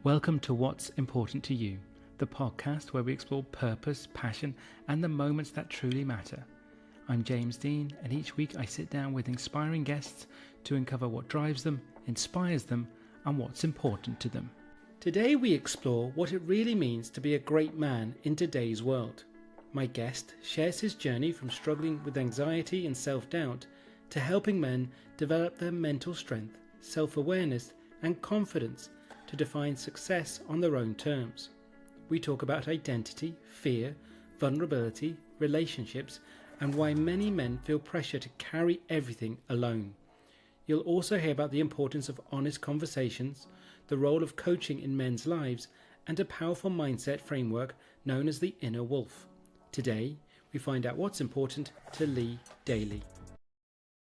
Welcome to What's Important to You, the podcast where we explore purpose, passion, and the moments that truly matter. I'm James Dean, and each week I sit down with inspiring guests to uncover what drives them, inspires them, and what's important to them. Today we explore what it really means to be a great man in today's world. My guest shares his journey from struggling with anxiety and self-doubt to helping men develop their mental strength, self-awareness, and confidence to define success on their own terms. We talk about identity, fear, vulnerability, relationships, and why many men feel pressure to carry everything alone. You'll also hear about the importance of honest conversations, the role of coaching in men's lives, and a powerful mindset framework known as the inner wolf. Today, we find out what's important to Lee Daly.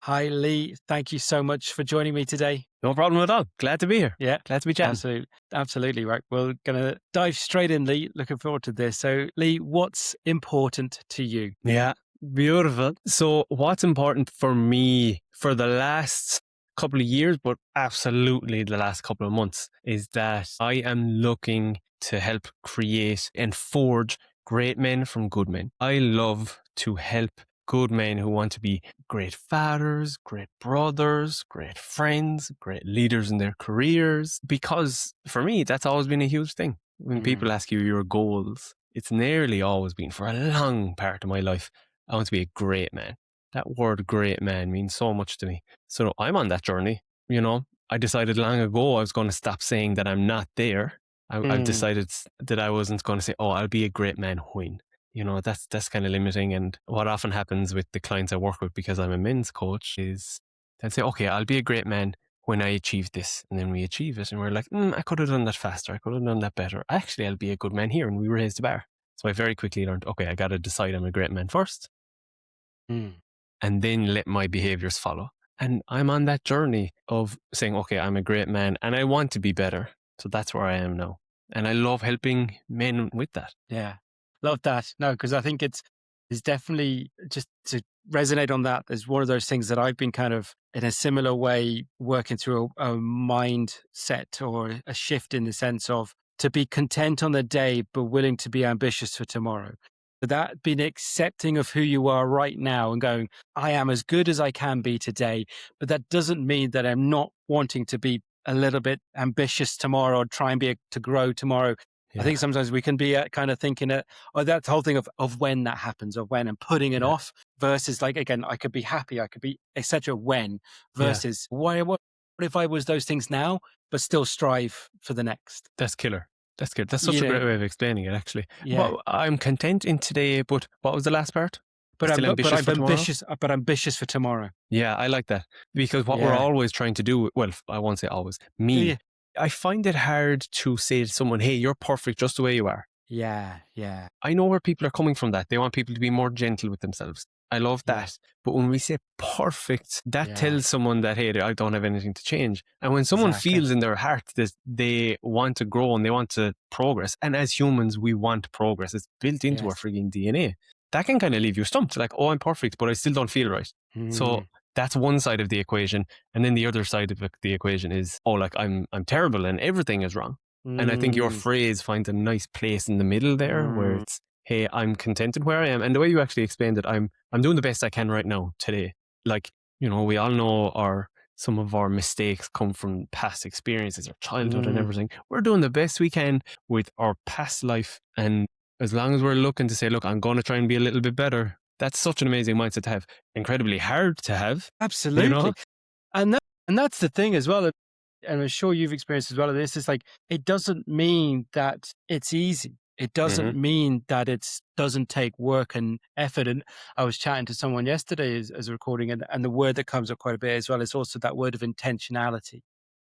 Hi, Lee. Thank you so much for joining me today. No problem at all. Glad to be here. Yeah, glad to be chatting. Absolutely. Right. We're going to dive straight in, Lee. Looking forward to this. So, Lee, what's important to you? Yeah, beautiful. So what's important for me for the last couple of years, but absolutely the last couple of months, is that I am looking to help create and forge great men from good men. I love to help good men who want to be great fathers, great brothers, great friends, great leaders in their careers. Because for me, that's always been a huge thing. When people ask you your goals, it's nearly always been, for a long part of my life, I want to be a great man. That word great man means so much to me. So I'm on that journey. You know, I decided long ago I was going to stop saying that I'm not there. I've decided that I wasn't going to say, oh, I'll be a great man when. You know, that's kind of limiting. And what often happens with the clients I work with, because I'm a men's coach, is they'll say, okay, I'll be a great man when I achieve this. And then we achieve it. And we're like, I could have done that faster. I could have done that better. Actually, I'll be a good man here. And we raised the bar. So I very quickly learned, okay, I got to decide I'm a great man first. And then let my behaviors follow. And I'm on that journey of saying, okay, I'm a great man and I want to be better. So that's where I am now. And I love helping men with that. Yeah. Love that. No, because I think it's definitely, just to resonate on that, is one of those things that I've been kind of in a similar way working through a mindset or a shift in the sense of to be content on the day, but willing to be ambitious for tomorrow. But that being accepting of who you are right now and going, I am as good as I can be today, but that doesn't mean that I'm not wanting to be a little bit ambitious tomorrow or try and to grow tomorrow. Yeah. I think sometimes we can be kind of thinking that the whole thing of when that happens, of when, and putting it off versus, like, again, I could be happy, I could be etc. when versus what if I was those things now, but still strive for the next. That's killer. That's good. That's such a great way of explaining it, actually. Yeah. Well, I'm content in today, but what was the last part? But I'm ambitious for tomorrow. Yeah, I like that. Because what we're always trying to do, well, I won't say always, me, I find it hard to say to someone, hey, you're perfect just the way you are. Yeah. I know where people are coming from that. They want people to be more gentle with themselves. I love that. But when we say perfect, that tells someone that, hey, I don't have anything to change. And when someone feels in their heart that they want to grow and they want to progress, and as humans, we want progress. It's built into our freaking DNA. That can kind of leave you stumped. Like, oh, I'm perfect, but I still don't feel right. So that's one side of the equation. And then the other side of the equation is, oh, like I'm terrible and everything is wrong. And I think your phrase finds a nice place in the middle there where it's, hey, I'm contented where I am. And the way you actually explained it, I'm doing the best I can right now today. Like, you know, we all know some of our mistakes come from past experiences, our childhood and everything. We're doing the best we can with our past life. And as long as we're looking to say, look, I'm going to try and be a little bit better, that's such an amazing mindset to have. Incredibly hard to have. Absolutely. You know? And that's the thing as well. And I'm sure you've experienced as well. This is like, it doesn't mean that it's easy. It doesn't mean that it doesn't take work and effort. And I was chatting to someone yesterday as a recording, and the word that comes up quite a bit as well is also that word of intentionality.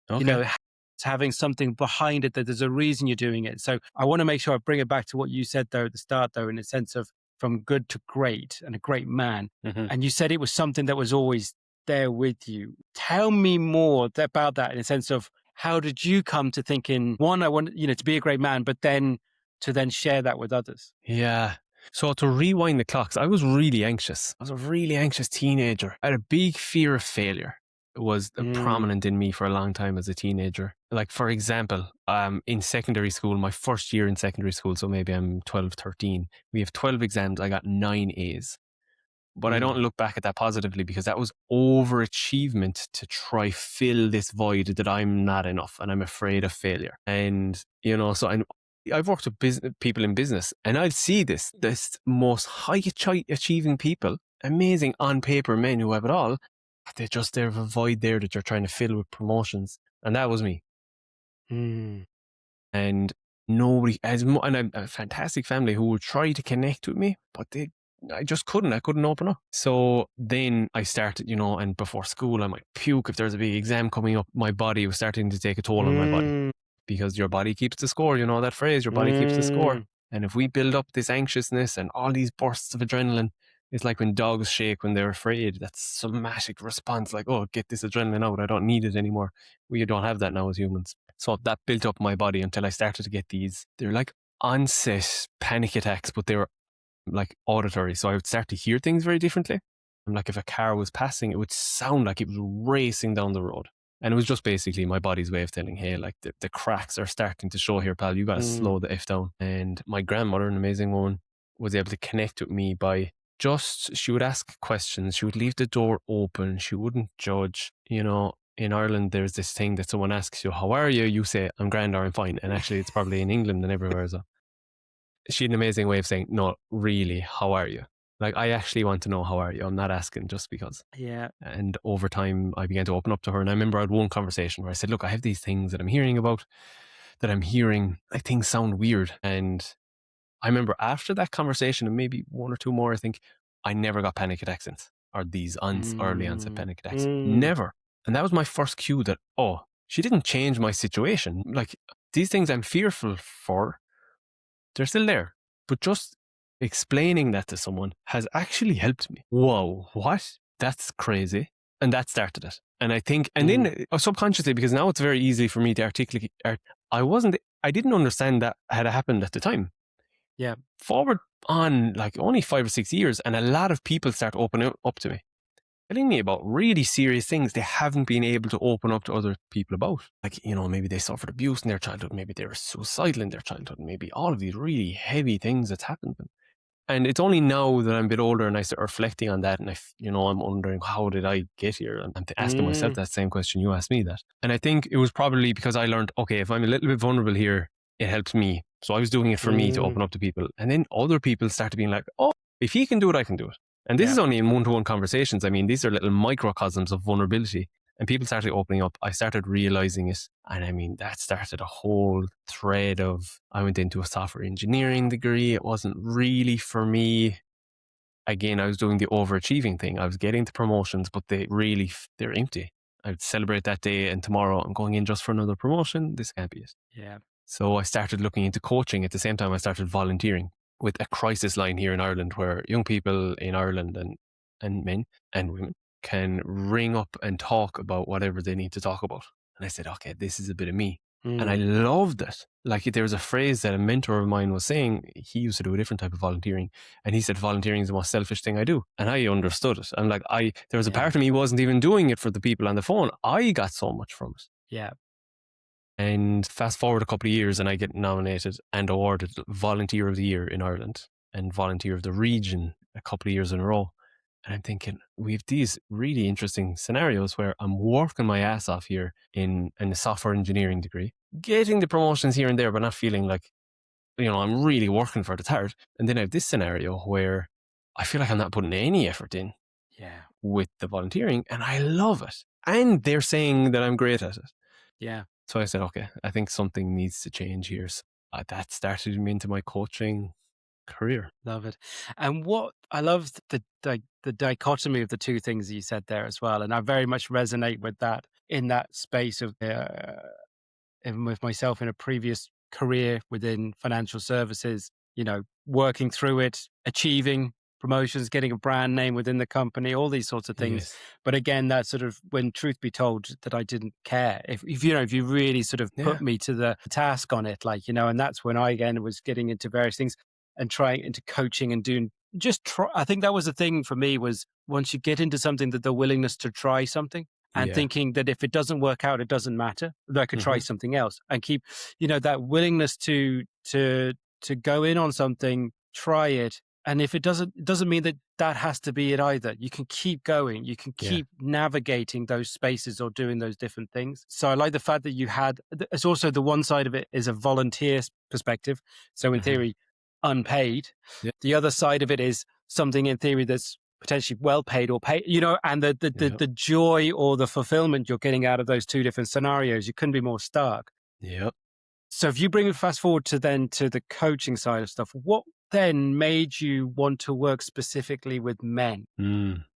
Okay. You know, it's having something behind it, that there's a reason you're doing it. So I want to make sure I bring it back to what you said though at the start, though, in a sense of from good to great and a great man. And you said it was something that was always there with you. Tell me more about that, in a sense of, how did you come to thinking, one, I want, to be a great man, but then to then share that with others? Yeah. So to rewind the clocks, I was really anxious. I was a really anxious teenager. I had a big fear of failure. was prominent in me for a long time as a teenager. Like, for example, in secondary school, my first year in secondary school, so maybe I'm 12, 13, we have 12 exams. I got 9 A's. But I don't look back at that positively because that was overachievement to try fill this void that I'm not enough and I'm afraid of failure. And, you know, so I've worked with people in business, and I'll see this most high achieving people, amazing on paper men who have it all, but they have a void there that you're trying to fill with promotions. And that was me. And nobody, and I'm a fantastic family who would try to connect with me, but I just couldn't. I couldn't open up. So then I started, you know, and before school, I might puke if there's a big exam coming up. My body was starting to take a toll on my body, because your body keeps the score. You know that phrase, your body keeps the score. And if we build up this anxiousness and all these bursts of adrenaline, it's like when dogs shake when they're afraid. That's somatic response, like, oh, get this adrenaline out. I don't need it anymore. We don't have that now as humans. So that built up my body until I started to get they're like onset panic attacks, but they were like auditory. So I would start to hear things very differently. And like if a car was passing, it would sound like it was racing down the road. And it was just basically my body's way of telling, hey, like the cracks are starting to show here, pal. You got to slow the F down. And my grandmother, an amazing woman, was able to connect with me by she would ask questions. She would leave the door open. She wouldn't judge. You know, in Ireland, there's this thing that someone asks you, how are you? You say, I'm grand or I'm fine. And actually, it's probably in England and everywhere as well. She had an amazing way of saying, no, really, how are you? Like, I actually want to know, how are you? I'm not asking just because. Yeah. And over time, I began to open up to her. And I remember I had one conversation where I said, look, I have these things that I'm hearing about, like things sound weird. And I remember after that conversation, and maybe one or two more, I think, I never got panic attacks since, or these early onset panic attacks. Never. And that was my first cue that, oh, she didn't change my situation. Like, these things I'm fearful for, they're still there. But just explaining that to someone has actually helped me. Whoa, what? That's crazy. And that started it. And I think, and then subconsciously, because now it's very easy for me to articulate, I didn't understand that had happened at the time. Yeah. Forward on like only 5 or 6 years, and a lot of people start opening up to me, telling me about really serious things they haven't been able to open up to other people about. Like, you know, maybe they suffered abuse in their childhood, maybe they were suicidal in their childhood, maybe all of these really heavy things that's happened to them. And it's only now that I'm a bit older and I start reflecting on that, and I'm wondering, how did I get here? And I'm asking myself that same question you asked me that. And I think it was probably because I learned, okay, if I'm a little bit vulnerable here, it helps me. So I was doing it for me to open up to people. And then other people started being like, oh, if he can do it, I can do it. And this is only in one-to-one conversations. I mean, these are little microcosms of vulnerability. And people started opening up. I started realizing it. And I mean, that started a whole thread of, I went into a software engineering degree. It wasn't really for me. Again, I was doing the overachieving thing. I was getting the promotions, but they're empty. I would celebrate that day, and tomorrow I'm going in just for another promotion. This can't be it. Yeah. So I started looking into coaching. At the same time, I started volunteering with a crisis line here in Ireland, where young people in Ireland and men and women can ring up and talk about whatever they need to talk about. And I said, okay, this is a bit of me. And I loved it. Like, there was a phrase that a mentor of mine was saying. He used to do a different type of volunteering. And he said, volunteering is the most selfish thing I do. And I understood it. I'm like, there was a part of me wasn't even doing it for the people on the phone. I got so much from it. Yeah. And fast forward a couple of years, and I get nominated and awarded Volunteer of the Year in Ireland and Volunteer of the Region a couple of years in a row. And I'm thinking, we have these really interesting scenarios where I'm working my ass off here in a software engineering degree, getting the promotions here and there, but not feeling like, I'm really working for the hard. And then I have this scenario where I feel like I'm not putting any effort in with the volunteering, and I love it. And they're saying that I'm great at it. Yeah. So I said, okay, I think something needs to change here. So that started me into my coaching career. Love it. And what I love the dichotomy of the two things that you said there as well. And I very much resonate with that in that space of even with myself in a previous career within financial services, working through it, achieving promotions, getting a brand name within the company, all these sorts of things. Yes. But again, that sort of, when truth be told, that I didn't care. If you really sort of put me to the task on it, and that's when I again was getting into various things and trying into coaching and doing I think that was the thing for me, was once you get into something, that the willingness to try something. and thinking that if it doesn't work out, it doesn't matter, that I could try something else, and keep, that willingness to go in on something, try it. And if it doesn't mean that has to be it either. You can keep going. You can keep navigating those spaces or doing those different things. So I like the fact that it's also the one side of it is a volunteer perspective. So in theory, unpaid. Yeah. The other side of it is something in theory that's potentially well paid or paid, and the joy or the fulfillment you're getting out of those two different scenarios, you couldn't be more stark. Yep. So if you bring it fast forward to the coaching side of stuff, what then made you want to work specifically with men?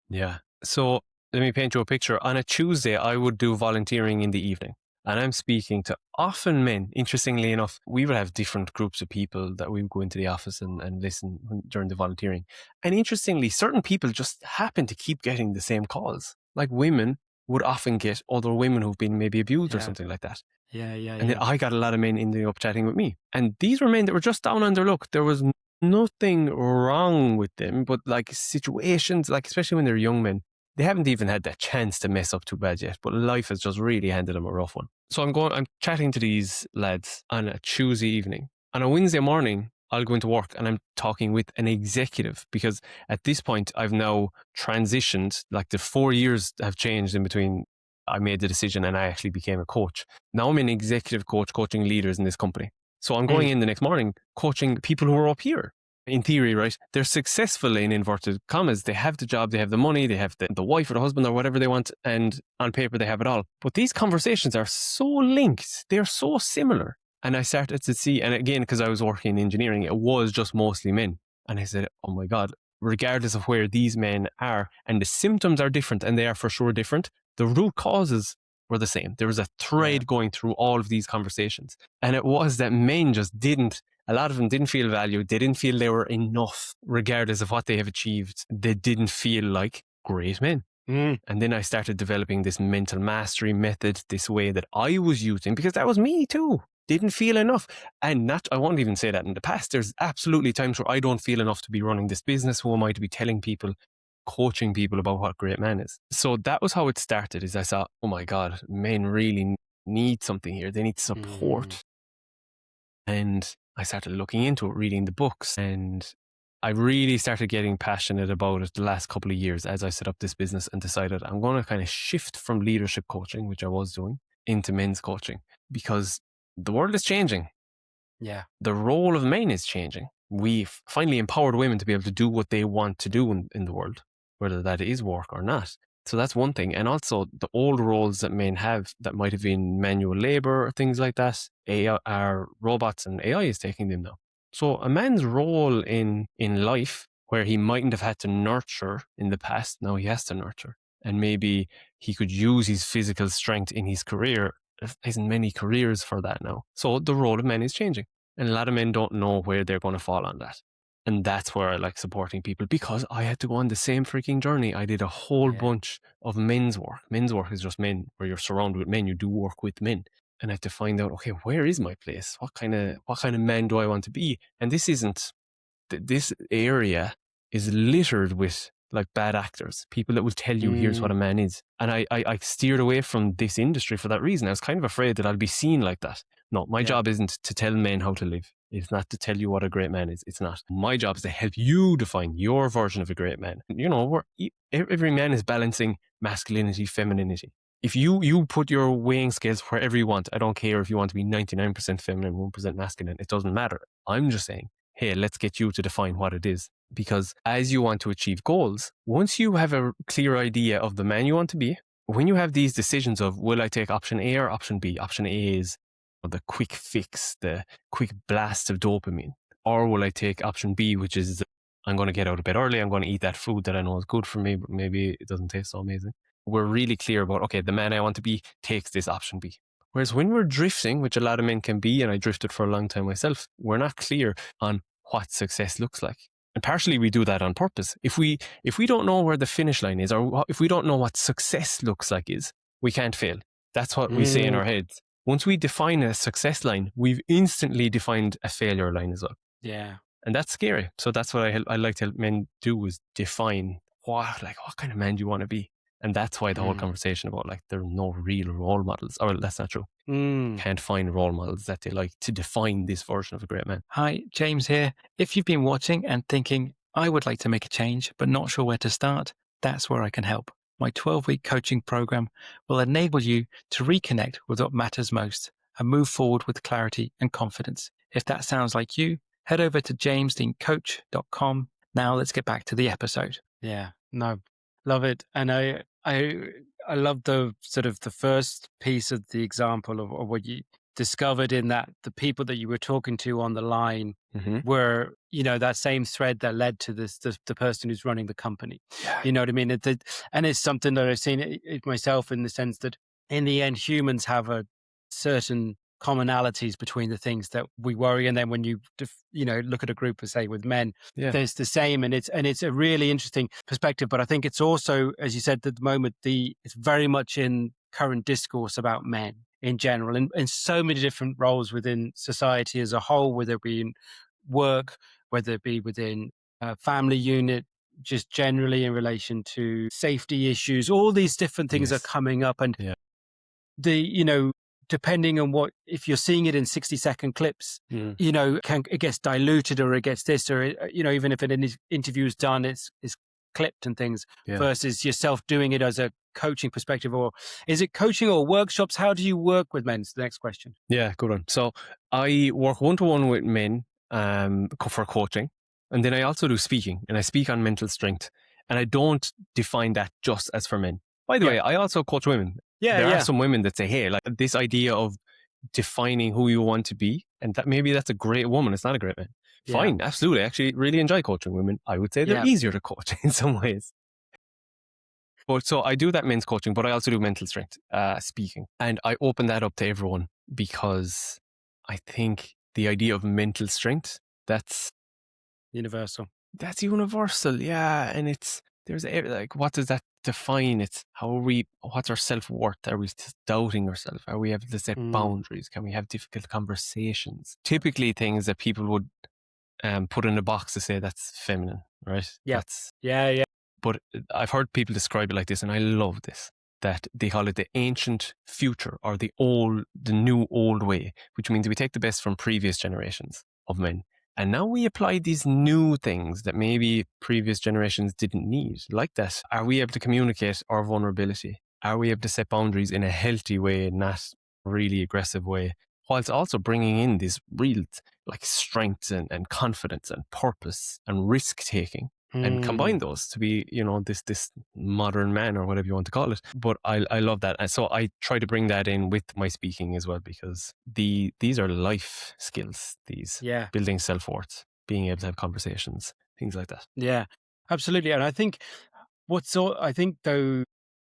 Yeah. So let me paint you a picture. On a Tuesday, I would do volunteering in the evening. And I'm speaking to often men. Interestingly enough, we would have different groups of people that we would go into the office and listen during the volunteering. And interestingly, certain people just happen to keep getting the same calls. Like women would often get other women who've been maybe abused or something like that. And then I got a lot of men ending up chatting with me. And these were men that were just down on their luck. There was nothing wrong with them, but like situations, like especially when they're young men, they haven't even had that chance to mess up too bad yet, but life has just really handed them a rough one. So I'm chatting to these lads on a Tuesday evening. On a Wednesday morning, I'll go into work and I'm talking with an executive, because at this point I've now transitioned, like the 4 years have changed in between I made the decision and I actually became a coach. Now I'm an executive coach coaching leaders in this company. So I'm going in the next morning coaching people who are up here. In theory, right? They're successful in inverted commas. They have the job, they have the money, they have the wife or the husband or whatever they want. And on paper, they have it all. But these conversations are so linked. They're so similar. And I started to see, and again, because I was working in engineering, it was just mostly men. And I said, oh my God, regardless of where these men are, and the symptoms are different, and they are for sure different, the root causes were the same. There was a thread going through all of these conversations. And it was that men just a lot of them didn't feel valued. They didn't feel they were enough, regardless of what they have achieved. They didn't feel like great men. And then I started developing this mental mastery method, this way that I was using, because that was me too. Didn't feel enough. And I won't even say that in the past. There's absolutely times where I don't feel enough to be running this business. Who am I to be telling people, coaching people about what great man is? So that was how it started, is I saw, oh my God, men really need something here. They need support. And I started looking into it, reading the books, and I really started getting passionate about it the last couple of years as I set up this business and decided I'm going to kind of shift from leadership coaching, which I was doing, into men's coaching, because the world is changing. Yeah. The role of men is changing. We've finally empowered women to be able to do what they want to do in the world, whether that is work or not. So that's one thing. And also the old roles that men have that might have been manual labor or things like that, AI, are robots, and AI is taking them now. So a man's role in life, where he mightn't have had to nurture in the past, now he has to nurture. And maybe he could use his physical strength in his career. There isn't many careers for that now. So the role of men is changing. And a lot of men don't know where they're going to fall on that. And that's where I like supporting people, because I had to go on the same freaking journey. I did a whole bunch of men's work. Men's work is just men, where you're surrounded with men. You do work with men. And I had to find out, okay, where is my place? What kind of man do I want to be? And this area is littered with like bad actors, people that will tell you, here's what a man is. And I steered away from this industry for that reason. I was kind of afraid that I'd be seen like that. No, my job isn't to tell men how to live. It's not to tell you what a great man is. It's not. My job is to help you define your version of a great man. You know, every man is balancing masculinity, femininity. If you put your weighing scales wherever you want, I don't care if you want to be 99% feminine, 1% masculine. It doesn't matter. I'm just saying, hey, let's get you to define what it is. Because as you want to achieve goals, once you have a clear idea of the man you want to be, when you have these decisions of, will I take option A or option B? Option A is the quick fix, the quick blast of dopamine. Or will I take option B, which is, I'm going to get out of bed early, I'm going to eat that food that I know is good for me, but maybe it doesn't taste so amazing. We're really clear about, okay, the man I want to be takes this option B. Whereas when we're drifting, which a lot of men can be, and I drifted for a long time myself, we're not clear on what success looks like. And partially we do that on purpose. If we don't know where the finish line is, or if we don't know what success looks like we can't fail. That's what we say in our heads. Once we define a success line, we've instantly defined a failure line as well. Yeah. And that's scary. So that's what I like to help men do, is define what kind of man do you want to be? And that's why the whole conversation about like there are no real role models, or that's not true. Can't find role models that they like to define this version of a great man. Hi, James here. If you've been watching and thinking, I would like to make a change, but not sure where to start, that's where I can help. My 12-week coaching program will enable you to reconnect with what matters most and move forward with clarity and confidence. If that sounds like you, head over to jamesdeancoach.com. Now let's get back to the episode. Yeah, no, love it. And I love the sort of the first piece of the example of what you discovered in that the people that you were talking to on the line were, you know, that same thread that led to this, the person who's running the company. Yeah. You know what I mean? And it's something that I've seen it myself in the sense that in the end, humans have a certain commonalities between the things that we worry. And then when you look at a group of, say, with men, there's the same, and it's a really interesting perspective. But I think it's also, as you said at the moment, it's very much in current discourse about men in general, and in so many different roles within society as a whole, whether it be in work, whether it be within a family unit, just generally in relation to safety issues, all these different things are coming up. And depending on if you're seeing it in 60-second clips, it gets diluted, or it gets this, or, even if an interview is done, it's clipped and things, versus yourself doing it as a coaching perspective. Or is it coaching or workshops? How do you work with men? Is the next question. Yeah, good one. So I work one-to-one with men for coaching. And then I also do speaking, and I speak on mental strength. And I don't define that just as for men. By the way, I also coach women. There are some women that say, hey, like this idea of defining who you want to be, and that maybe that's a great woman, it's not a great man. Fine, absolutely. I actually really enjoy coaching women. I would say they're easier to coach in some ways. But so I do that men's coaching, but I also do mental strength speaking. And I open that up to everyone because I think the idea of mental strength, that's universal. That's universal, yeah. And there's like, what does that define? It's what's our self-worth? Are we doubting ourselves? Are we able to set boundaries? Can we have difficult conversations? Typically things that people would put in a box to say that's feminine, right? Yeah. But I've heard people describe it like this, and I love this, that they call it the ancient future, or the new old way, which means we take the best from previous generations of men. And now we apply these new things that maybe previous generations didn't need, like that. Are we able to communicate our vulnerability? Are we able to set boundaries in a healthy way, not a really aggressive way, whilst also bringing in this real like strength and confidence and purpose and risk-taking, and combine those to be, this modern man, or whatever you want to call it. But I love that. And so I try to bring that in with my speaking as well, because these are life skills, building self-worth, being able to have conversations, things like that. Yeah, absolutely. And I think though,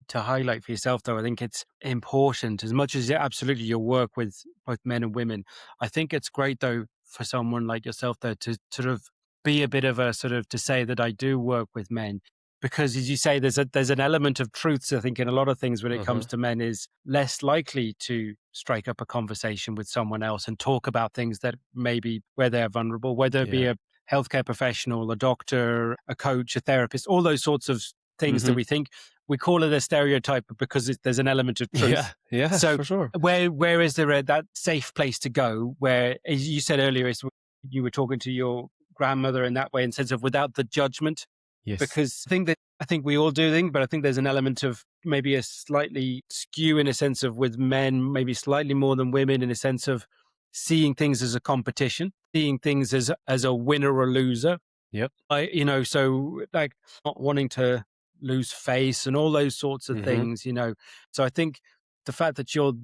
to highlight for yourself, though, I think it's important, as much as absolutely your work with both men and women. I think it's great, though, for someone like yourself, though, to sort of be a bit of a sort of to say that I do work with men, because as you say, there's an element of truths, I think, in a lot of things when it comes to men, is less likely to strike up a conversation with someone else and talk about things that maybe where they're vulnerable, whether it be a healthcare professional, a doctor, a coach, a therapist, all those sorts of things that we think we call it a stereotype because there's an element of truth. Yeah, so for sure. Where is there that safe place to go? Where, as you said earlier, you were talking to your grandmother in that way, in sense of without the judgment. Yes. Because I think we all do things, but I think there's an element of maybe a slightly skew in a sense of with men, maybe slightly more than women, in a sense of seeing things as a competition, seeing things as a winner or loser. Yep. So like not wanting to lose face and all those sorts of things, So I think the fact that you're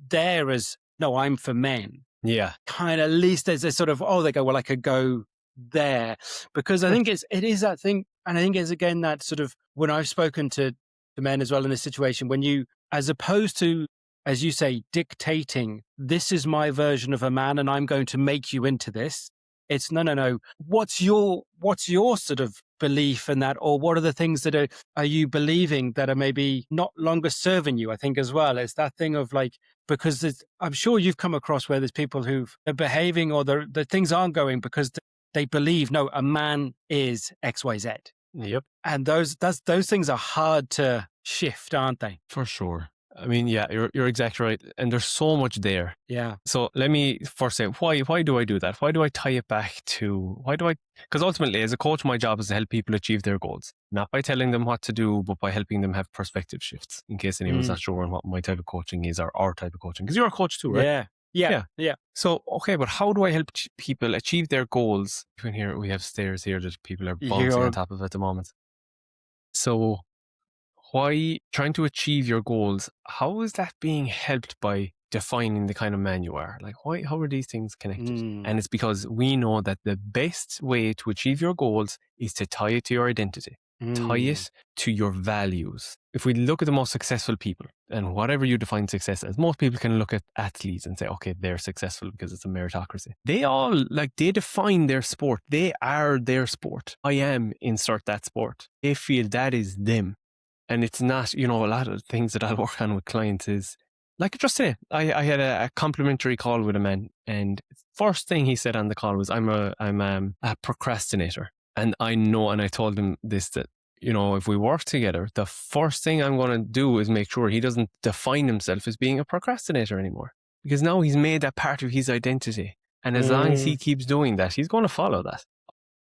there as, no, I'm for men. Yeah. Kind of, at least there's a sort of, they go, well, I could go there, because I think it is that thing. And I think it's again that sort of, when I've spoken to men as well in this situation, when you, as opposed to, as you say, dictating, this is my version of a man and I'm going to make you into this. It's no. What's your sort of belief in that? Or what are the things that are you believing that are maybe not longer serving you? I think as well, it's that thing of like, because I'm sure you've come across where there's people who are behaving, or the things aren't going because they believe, a man is XYZ. Yep. And those things are hard to shift, aren't they? For sure. I mean, yeah, you're exactly right. And there's so much there. Yeah. So let me first say, why do I do that? Why do I tie it back to, because ultimately as a coach, my job is to help people achieve their goals, not by telling them what to do, but by helping them have perspective shifts, in case anyone's not sure on what my type of coaching is, or our type of coaching, because you're a coach too, right? Yeah. So, okay, but how do I help people achieve their goals? Even here, we have stairs here that people are bouncing on top of at the moment. So why trying to achieve your goals, how is that being helped by defining the kind of man you are? Like, how are these things connected? And it's because we know that the best way to achieve your goals is to tie it to your identity, tie it to your values. If we look at the most successful people, and whatever you define success as, most people can look at athletes and say, okay, they're successful because it's a meritocracy. They all, they define their sport. They are their sport. I am insert that sport. They feel that is them. And it's not, a lot of things that I'll work on with clients is, like just today, I had a complimentary call with a man, and first thing he said on the call was, I'm a procrastinator. And I know, and I told him this, that, if we work together, the first thing I'm going to do is make sure he doesn't define himself as being a procrastinator anymore. Because now he's made that part of his identity. And as long as he keeps doing that, he's going to follow that.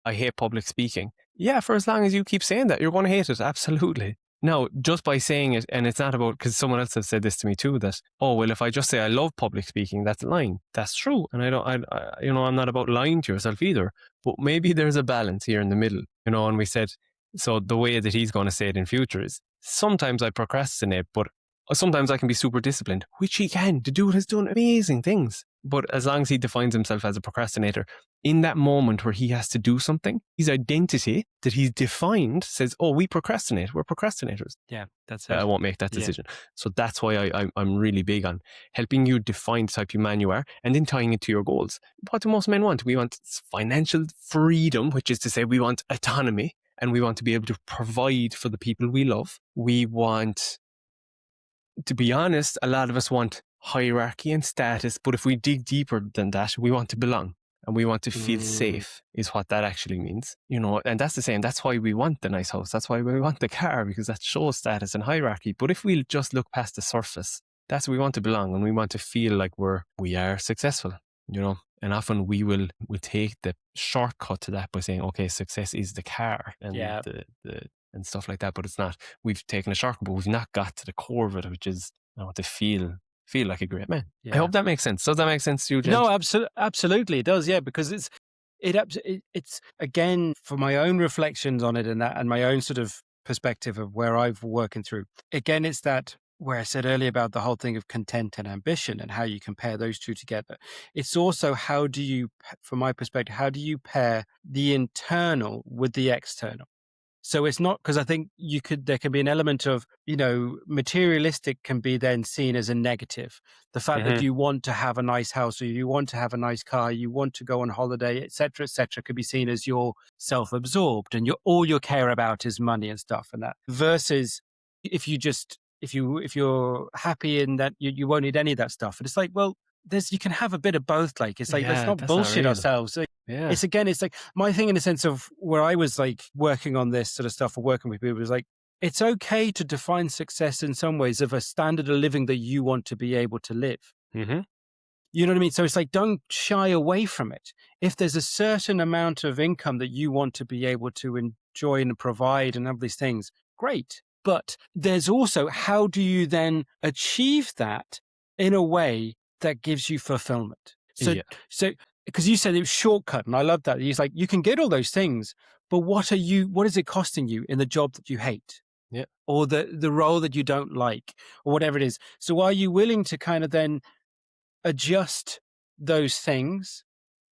I hate public speaking. Yeah, for as long as you keep saying that, you're going to hate it. Absolutely. Now, just by saying it, and it's not about, because someone else has said this to me too, that, if I just say I love public speaking, that's lying. That's true. And I'm not about lying to yourself either, but maybe there's a balance here in the middle, and we said, so the way that he's going to say it in future is, sometimes I procrastinate, but sometimes I can be super disciplined, which he can. The dude has done amazing things. But as long as he defines himself as a procrastinator, in that moment where he has to do something, his identity that he's defined says, we procrastinate. We're procrastinators. Yeah, that's it. I won't make that decision. So that's why I'm really big on helping you define the type of man you are, and then tying it to your goals. What do most men want? We want financial freedom, which is to say we want autonomy, and we want to be able to provide for the people we love. We want, to be honest, a lot of us want hierarchy and status, but if we dig deeper than that, we want to belong and we want to feel safe, is what that actually means. And that's the same. That's why we want the nice house. That's why we want the car, because that shows status and hierarchy. But if we just look past the surface, that's we want to belong, and we want to feel like we are successful, and often we'll take the shortcut to that by saying, okay, success is the car and and stuff like that, but it's not. We've taken a shortcut, but we've not got to the core of it, which is I want to feel like a great man. I hope that makes sense. Does that make sense to you, James? No, absolutely it does. Yeah, because it's again, for my own reflections on it and my own sort of perspective of where I've working through. Again, it's that where I said earlier about the whole thing of content and ambition and how you compare those two together. It's also how do you, from my perspective, how do you pair the internal with the external? So it's not, because I think there can be an element of, materialistic can be then seen as a negative. The fact that you want to have a nice house, or you want to have a nice car, you want to go on holiday, et cetera, could be seen as you're self-absorbed and all you care about is money and stuff and that. Versus if you're happy in that, you won't need any of that stuff. And it's like, well, you can have a bit of both. Like, it's like, let's not bullshit ourselves. Yeah. It's like my thing in the sense of where I was like working on this sort of stuff or working with people was like, it's okay to define success in some ways of a standard of living that you want to be able to live. Mm-hmm. You know what I mean? So it's like, don't shy away from it. If there's a certain amount of income that you want to be able to enjoy and provide and have these things, great. But there's also, how do you then achieve that in a way that gives you fulfillment? So because you said it was shortcut, and I love that. He's like, you can get all those things, but what is it costing you in the job that you hate? Yeah. Or the role that you don't like, or whatever it is. So are you willing to kind of then adjust those things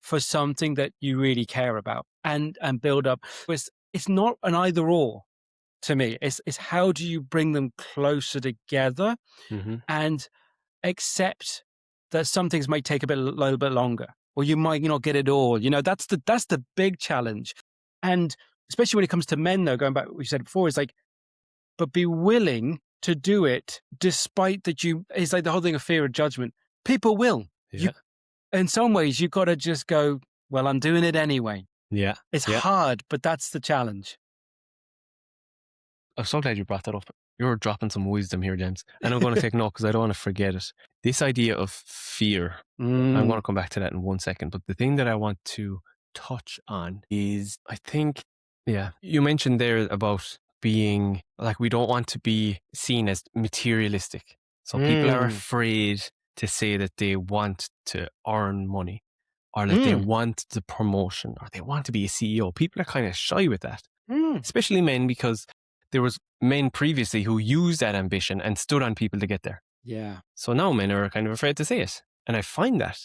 for something that you really care about and build up? It's not an either or to me. It's how do you bring them closer together and accept that some things might take a little bit longer, or you might not get it all. That's the big challenge. And especially when it comes to men, though, going back to what we said before, is like, but be willing to do it despite that it's like the whole thing of fear of judgment. People will. Yeah. In some ways, you've got to just go, well, I'm doing it anyway. Yeah. It's hard, but that's the challenge. I'm so glad you brought that up. You're dropping some wisdom here, James. And I'm going to take note because I don't want to forget it. This idea of fear, I'm going to come back to that in 1 second. But the thing that I want to touch on is, I think, you mentioned there about being like, we don't want to be seen as materialistic. So people are afraid to say that they want to earn money, or that they want the promotion, or they want to be a CEO. People are kind of shy with that, especially men, because there was men previously who used that ambition and stood on people to get there. Yeah. So now men are kind of afraid to say it. And I find that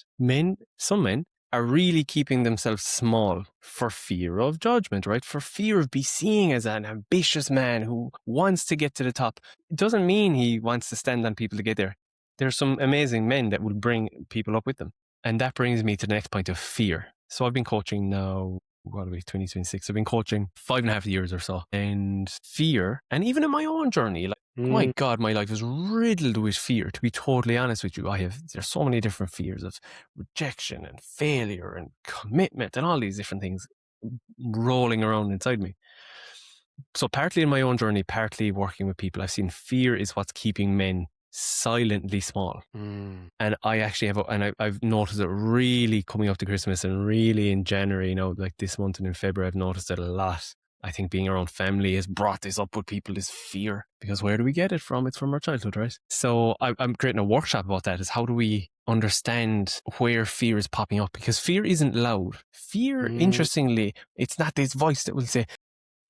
some men are really keeping themselves small for fear of judgment, right? For fear of being seen as an ambitious man who wants to get to the top. It doesn't mean he wants to stand on people to get there. There's some amazing men that will bring people up with them. And that brings me to the next point of fear. So I've been coaching now, 2026. I've been coaching 5.5 years or so. And fear, and even in my own journey, like, my God, my life is riddled with fear, to be totally honest with you. There's so many different fears of rejection and failure and commitment and all these different things rolling around inside me. So partly in my own journey, partly working with people, I've seen fear is what's keeping men silently small. And I actually I've noticed it really coming up to Christmas, and really in January, like this month and in February, I've noticed it a lot. I think being around family has brought this up with people, this fear, because where do we get it from? It's from our childhood, right? So I'm creating a workshop about that, is how do we understand where fear is popping up? Because fear isn't loud. Fear, interestingly, it's not this voice that will say,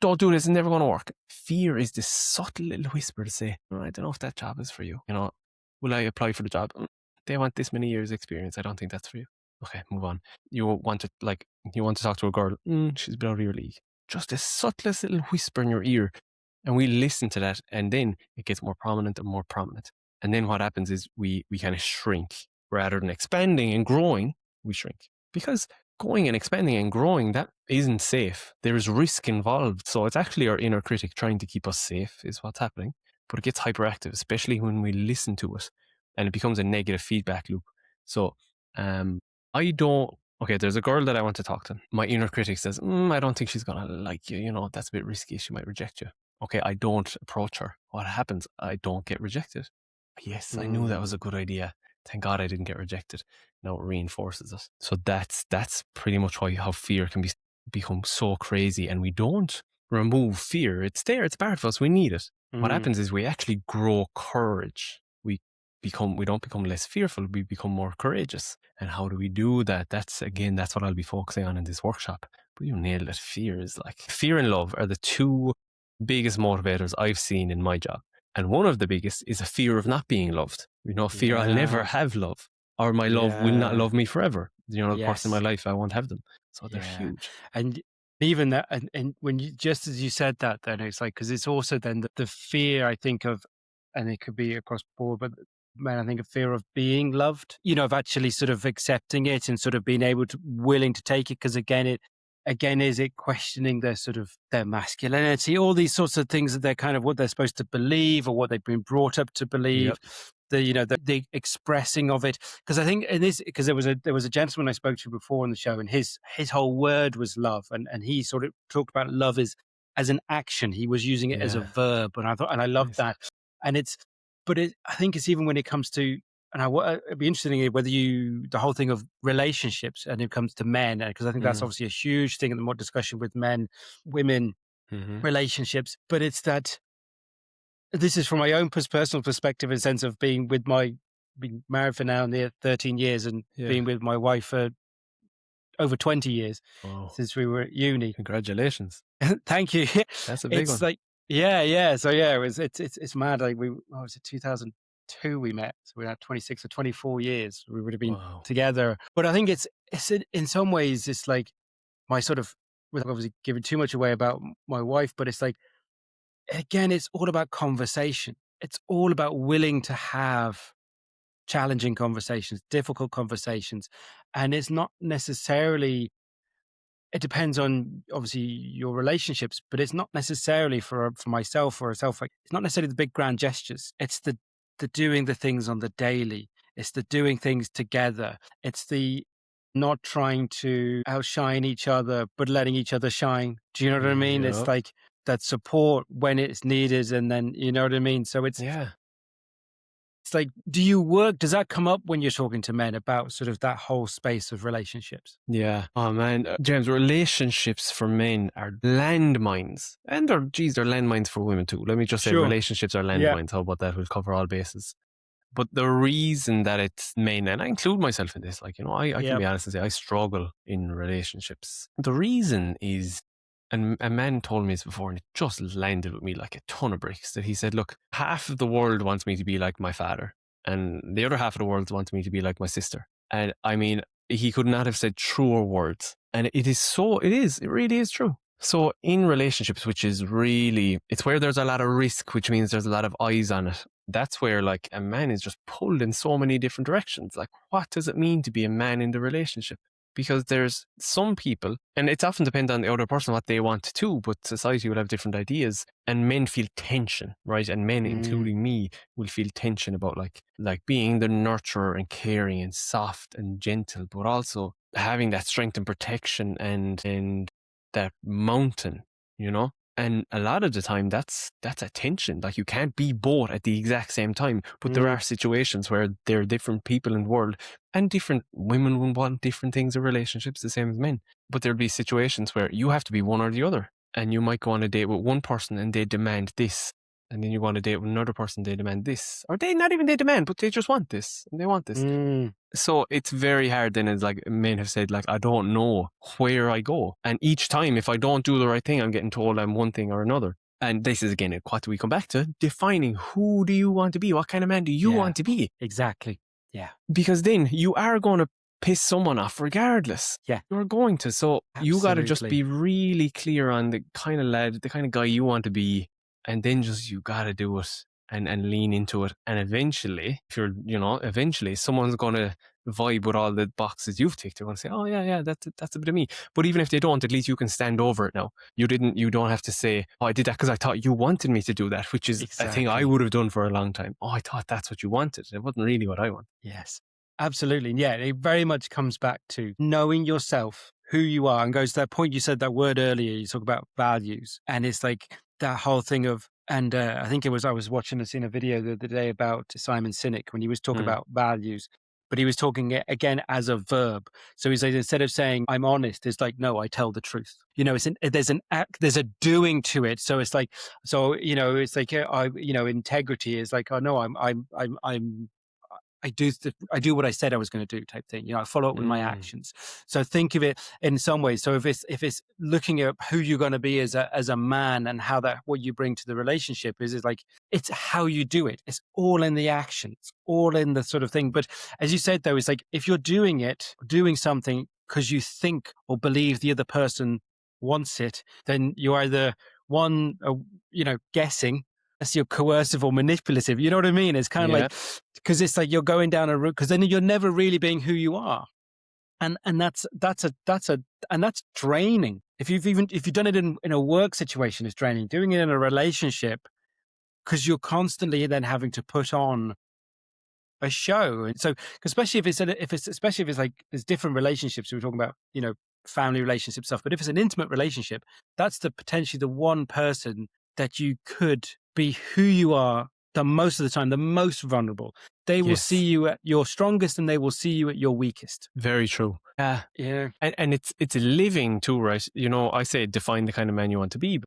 don't do this, it's never going to work. Fear is this subtle little whisper to say, I don't know if that job is for you. Will I apply for the job? They want this many years experience. I don't think that's for you. Okay, move on. You want to talk to a girl. She's a bit out of your league. Just the subtlest little whisper in your ear. And we listen to that, and then it gets more prominent and more prominent. And then what happens is we kind of shrink. Rather than expanding and growing, we shrink. Because going and expanding and growing, that isn't safe. There is risk involved. So it's actually our inner critic trying to keep us safe is what's happening. But it gets hyperactive, especially when we listen to it, and it becomes a negative feedback loop. So there's a girl that I want to talk to. My inner critic says, I don't think she's going to like you. That's a bit risky. She might reject you. Okay, I don't approach her. What happens? I don't get rejected. Yes, I knew that was a good idea. Thank God I didn't get rejected. Now it reinforces it. So that's pretty much how fear can become so crazy. And we don't remove fear. It's there. It's part of us. We need it. What happens is we actually grow courage. We don't become less fearful. We become more courageous. And how do we do that? That's what I'll be focusing on in this workshop. But you nailed it. Fear and love are the two biggest motivators I've seen in my job. And one of the biggest is a fear of not being loved. Fear I'll never have love, or my love will not love me forever. The person in my life, I won't have them. So they're huge. And even that, and when just as you said that, then it's like, because it's also then the fear, I think of, and it could be across board, but man, I think of fear of being loved, of actually sort of accepting it and sort of being willing to take it. Because again, is it questioning their masculinity, all these sorts of things that they're kind of what they're supposed to believe or what they've been brought up to believe. Yep. The expressing of it. Because I think because there was a gentleman I spoke to before on the show, and his whole word was love, and he sort of talked about love as an action. He was using it as a verb, and I loved that. And I think it's even when it comes to, and it'd be interesting whether the whole thing of relationships, and it comes to men, because I think that's obviously a huge thing in the more discussion with men, women, relationships. But it's that this is from my own personal perspective, in the sense of being married for now near 13 years and being with my wife for over 20 years since we were at uni. Congratulations. Thank you. That's a big one. It's like, yeah. So it's mad. Like was it 2002 we met? So we had 26 or 24 years. We would have been together. But I think it's in some ways, it's like my sort of, without obviously giving too much away about my wife, but it's like, again, it's all about conversation. It's all about willing to have challenging conversations, difficult conversations. And it's not necessarily, it depends on obviously your relationships, but it's not necessarily for myself or herself. Like, it's not necessarily the big grand gestures. It's the doing the things on the daily. It's the doing things together. It's the not trying to outshine each other, but letting each other shine. Do you know what I mean? Yeah. It's like that support when it's needed, and then you know what I mean. So it's like, does that come up when you're talking to men about sort of that whole space of relationships? Yeah. Oh man, James, relationships for men are landmines, and they're landmines for women too. Let me just say, Sure. relationships are landmines. How about that? We'll cover all bases. But the reason that it's men, and I include myself in this, like, you know, I can be honest and say I struggle in relationships. The reason is, and a man told me this before, and it just landed with me like a ton of bricks, that he said, look, half of the world wants me to be like my father, and the other half of the world wants me to be like my sister. And I mean, he could not have said truer words. And it really is true. So in relationships, which is really, it's where there's a lot of risk, which means there's a lot of eyes on it. That's where like a man is just pulled in so many different directions. Like, what does it mean to be a man in the relationship? Because there's some people, and it's often depends on the other person, what they want to, but society will have different ideas, and men feel tension, right? And men, including me, will feel tension about like being the nurturer and caring and soft and gentle, but also having that strength and protection and that mountain, you know? And a lot of the time that's a tension. Like, you can't be both at the exact same time. But there are situations where there are different people in the world, and different women will want different things in relationships, the same as men. But there'll be situations where you have to be one or the other. And you might go on a date with one person and they demand this. And then you go on a date with another person, they demand this. Or they demand, but they just want this. And they want this. So it's very hard then, as like men have said, like, I don't know where I go. And each time, if I don't do the right thing, I'm getting told I'm one thing or another. And this is, again, what do we come back to? Defining who do you want to be? What kind of man do you want to be? Exactly. Yeah. Because then you are going to piss someone off regardless. Yeah. You're going to. So you got to just be really clear on the kind of lad, the kind of guy you want to be. And then just, you got to do it. And lean into it. And eventually, someone's going to vibe with all the boxes you've ticked. They're going to say, oh, yeah, that's a bit of me. But even if they don't, at least you can stand over it now. You don't have to say, oh, I did that because I thought you wanted me to do that, which is a thing I would have done for a long time. Oh, I thought that's what you wanted. It wasn't really what I wanted. Yes, absolutely. Yeah, it very much comes back to knowing yourself, who you are, and goes to that point you said that word earlier. You talk about values, and it's like that whole thing of, and I think I was watching a video the other day about Simon Sinek when he was talking about values, but he was talking it again as a verb. So he's like, instead of saying I'm honest, it's like, no, I tell the truth. You know, there's an act, there's a doing to it. So it's like, it's like, integrity is like, oh no, I do what I said I was going to do, type thing. You know, I follow up with my actions. So think of it in some ways. So if it's looking at who you're going to be as a man, and how what you bring to the relationship is like, it's how you do it. It's all in the action. It's all in the sort of thing. But as you said, though, it's like, if you're doing something because you think or believe the other person wants it, then you're either guessing. That's your coercive or manipulative. You know what I mean? It's kind of like, because it's like you're going down a route, because then you're never really being who you are, and that's draining. If you've done it in a work situation, it's draining. Doing it in a relationship, because you're constantly then having to put on a show. And so, especially if it's like there's different relationships. We're talking about family relationship stuff, but if it's an intimate relationship, that's potentially the one person that you could be who you are the most of the time, the most vulnerable. They will see you at your strongest, and they will see you at your weakest. Very true. Yeah. And it's living too, right? You know, I say define the kind of man you want to be.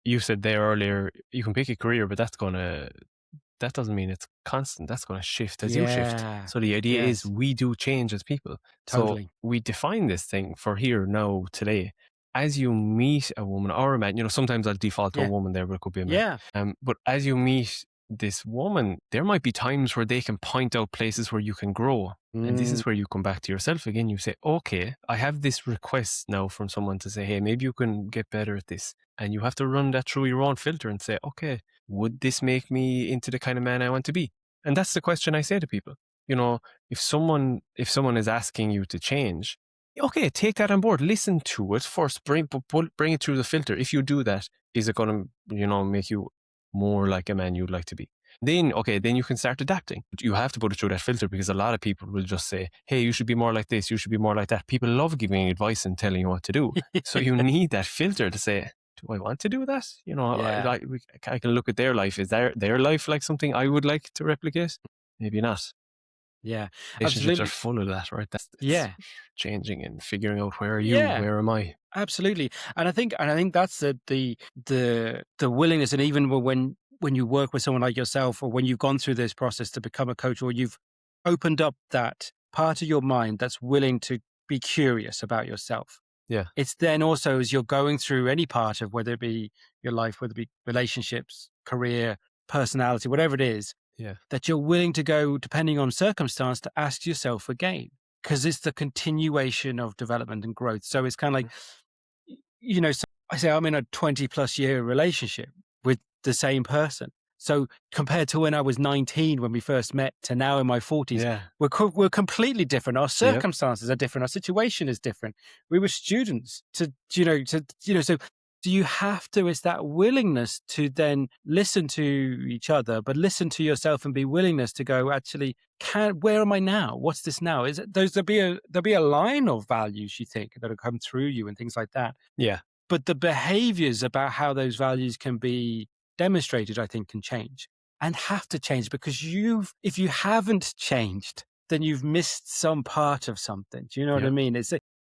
You said there earlier, you can pick a career, but that doesn't mean it's constant. That's going to shift as you shift. So the idea is we do change as people. Totally. So we define this thing for here, now, today. As you meet a woman or a man, sometimes I'll default to a woman there, but it could be a man. But as you meet this woman, there might be times where they can point out places where you can grow. And this is where you come back to yourself again. You say, okay, I have this request now from someone to say, hey, maybe you can get better at this. And you have to run that through your own filter and say, okay, would this make me into the kind of man I want to be? And that's the question I say to people. If someone is asking you to change, okay, take that on board. Listen to it first. Bring it through the filter. If you do that, is it going to, make you more like a man you'd like to be? Then you can start adapting. But you have to put it through that filter, because a lot of people will just say, hey, you should be more like this. You should be more like that. People love giving advice and telling you what to do. So you need that filter to say, do I want to do that? You know, Yeah. I can look at their life. Is their life like something I would like to replicate? Maybe not. Yeah. Relationships are Absolutely. full of that, right? It's Yeah. changing and figuring out where are you, Yeah. where am I? Absolutely. And I think that's the willingness, and even when you work with someone like yourself, or when you've gone through this process to become a coach, or you've opened up that part of your mind that's willing to be curious about yourself. Yeah. It's then also, as you're going through any part of, whether it be your life, whether it be relationships, career, personality, whatever it is, Yeah. that you're willing to go, depending on circumstance, to ask yourself again, because it's the continuation of development and growth. So it's kind of like, so I say I'm in a 20+ year relationship with the same person. So compared to when I was 19, when we first met, to now in my 40s, Yeah. we're completely different. Our Yep. circumstances are different. Our situation is different. We were students so do you have to, it's that willingness to then listen to each other, but listen to yourself, and be willingness to go, actually, where am I now? What's this now? Is it there'll be a line of values, you think, that'll come through you and things like that. Yeah. But the behaviors about how those values can be demonstrated, I think, can change, and have to change, because if you haven't changed, then you've missed some part of something. Do you know what I Yep. mean?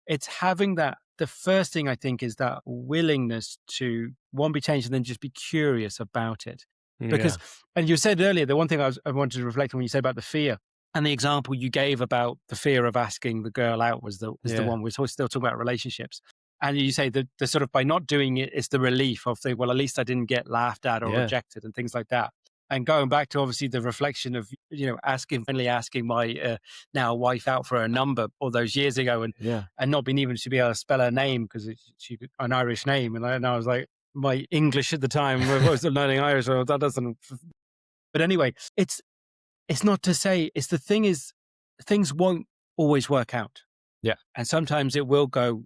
It's having that. The first thing, I think, is that willingness to, one, be changed, and then just be curious about it. Because, and you said earlier, the one thing I wanted to reflect on when you said about the fear, and the example you gave about the fear of asking the girl out was the one. We're still talking about relationships. And you say that the sort of, by not doing it, it's the relief of well, at least I didn't get laughed at or rejected and things like that. And going back to, obviously, the reflection of, finally asking my now wife out for a number all those years ago, and not being even to be able to spell her name, because she an Irish name. And I was like, my English at the time was learning Irish, or that doesn't. But anyway, it's not to say, it's the thing is, things won't always work out. Yeah. And sometimes it will go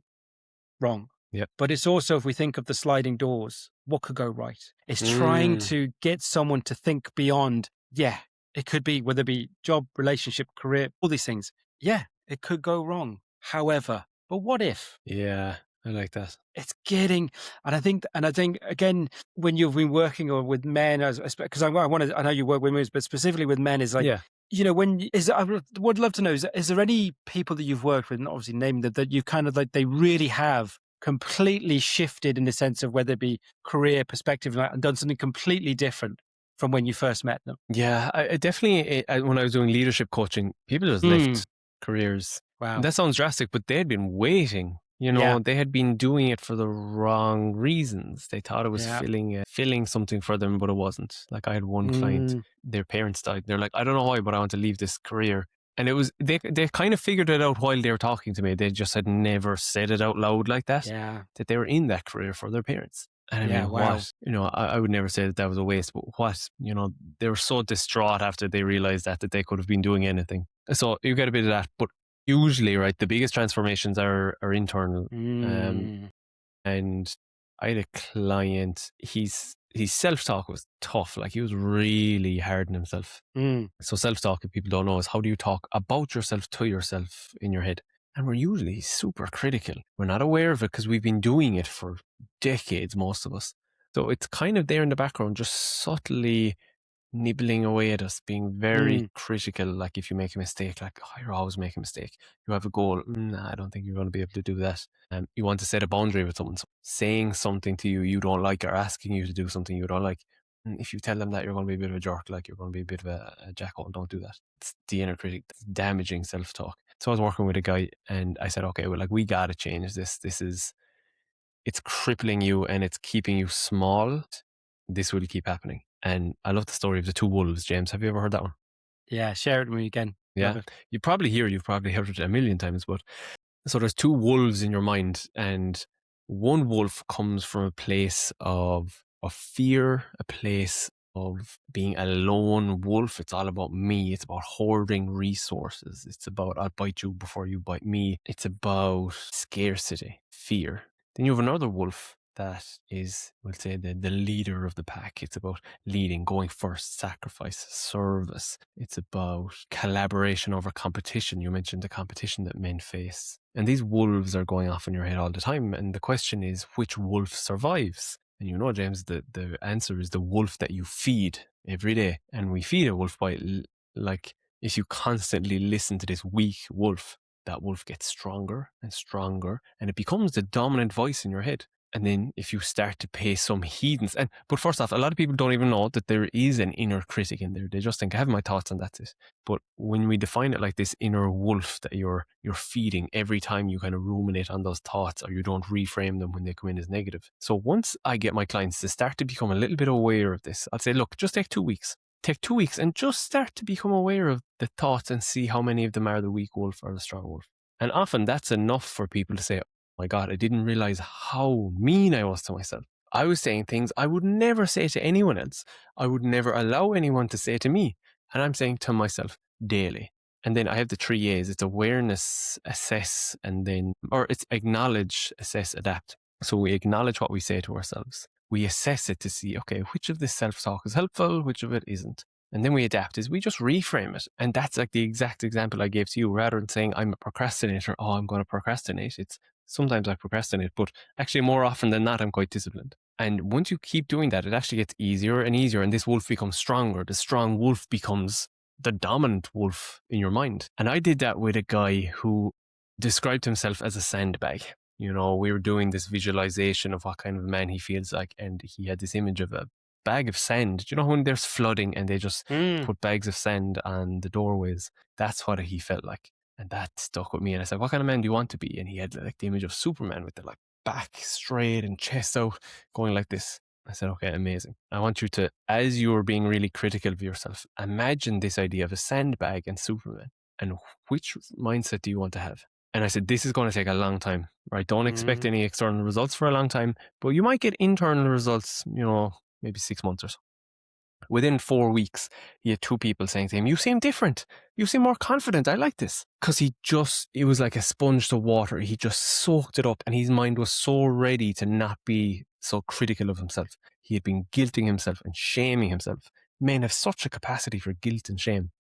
wrong. Yeah. But it's also, if we think of the sliding doors, what could go right? It's trying to get someone to think beyond, it could be, whether it be job, relationship, career, all these things. Yeah, it could go wrong. However, but what if? Yeah, I like that. It's getting, and I think again, when you've been working or with men, because I know you work with women, but specifically with men, is like, I would love to know, is there any people that you've worked with, and obviously name them, that you kind of like, they really have completely shifted in the sense of, whether it be career perspective, and done something completely different from when you first met them? Yeah, I definitely, when I was doing leadership coaching, people just left careers. Wow. That sounds drastic, but they'd been waiting. They had been doing it for the wrong reasons. They thought it was filling something for them, but it wasn't. Like, I had one client, their parents died. They're like, I don't know why, but I want to leave this career. And it was, they kind of figured it out while they were talking to me. They just had never said it out loud like that, that they were in that career for their parents. And I mean, what? I would never say that was a waste, but what? They were so distraught after they realized that they could have been doing anything. So you get a bit of that, but usually, right, the biggest transformations are internal. And I had a client, his self-talk was tough. Like, he was really hard on himself. So self-talk, if people don't know, is how do you talk about yourself to yourself in your head? And we're usually super critical. We're not aware of it because we've been doing it for decades, most of us. So it's kind of there in the background, just subtly nibbling away at us, being very critical. Like, if you make a mistake, like, oh, you're always making a mistake. You have a goal. Nah, I don't think you're going to be able to do that. You want to set a boundary with someone, saying something to you don't like, or asking you to do something you don't like. And if you tell them that, you're going to be a bit of a jerk, like, you're going to be a bit of a jackhole. Don't do that. It's the inner critic. It's damaging self-talk. So I was working with a guy, and I said, okay, well, like, we got to change this. It's crippling you and it's keeping you small. This will keep happening. And I love the story of the two wolves, James. Have you ever heard that one? Yeah, share it with me again. Yeah. You've probably heard it a million times, but so there's two wolves in your mind, and one wolf comes from a place of fear, a place of being a lone wolf. It's all about me. It's about hoarding resources. It's about, I'll bite you before you bite me. It's about scarcity, fear. Then you have another wolf that is, we'll say, the leader of the pack. It's about leading, going first, sacrifice, service. It's about collaboration over competition. You mentioned the competition that men face. And these wolves are going off in your head all the time. And the question is, which wolf survives? And you know, James, the answer is the wolf that you feed every day. And we feed a wolf by, like, if you constantly listen to this weak wolf, that wolf gets stronger and stronger, and it becomes the dominant voice in your head. And then if you start to pay some heedance, but first off, a lot of people don't even know that there is an inner critic in there. They just think, I have my thoughts and that's it. But when we define it like this inner wolf that you're feeding every time you kind of ruminate on those thoughts, or you don't reframe them when they come in as negative. So once I get my clients to start to become a little bit aware of this, I'll say, look, just take 2 weeks. Take 2 weeks and just start to become aware of the thoughts and see how many of them are the weak wolf or the strong wolf. And often that's enough for people to say, oh my God, I didn't realize how mean I was to myself. I was saying things I would never say to anyone else. I would never allow anyone to say to me. And I'm saying to myself daily. And then I have the 3 A's. It's awareness, assess, or it's acknowledge, assess, adapt. So we acknowledge what we say to ourselves. We assess it to see, okay, which of this self-talk is helpful, which of it isn't. And then we adapt, is we just reframe it. And that's like the exact example I gave to you. Rather than saying I'm a procrastinator, I'm going to procrastinate. It's sometimes I procrastinate, but actually more often than not, I'm quite disciplined. And once you keep doing that, it actually gets easier and easier. And this wolf becomes stronger. The strong wolf becomes the dominant wolf in your mind. And I did that with a guy who described himself as a sandbag. You know, we were doing this visualization of what kind of man he feels like. And he had this image of a bag of sand. Do you know when there's flooding and they just put bags of sand on the doorways? That's what he felt like. And that stuck with me. And I said, what kind of man do you want to be? And he had like the image of Superman with the like back straight and chest out going like this. I said, okay, amazing. I want you to, as you're being really critical of yourself, imagine this idea of a sandbag and Superman. And which mindset do you want to have? And I said, this is going to take a long time, right? Don't expect any external results for a long time, but you might get internal results, you know, maybe 6 months or so. Within 4 weeks, he had 2 people saying to him, you seem different. You seem more confident. I like this. Because it was like a sponge to water. He just soaked it up and his mind was so ready to not be so critical of himself. He had been guilting himself and shaming himself. Men have such a capacity for guilt and shame.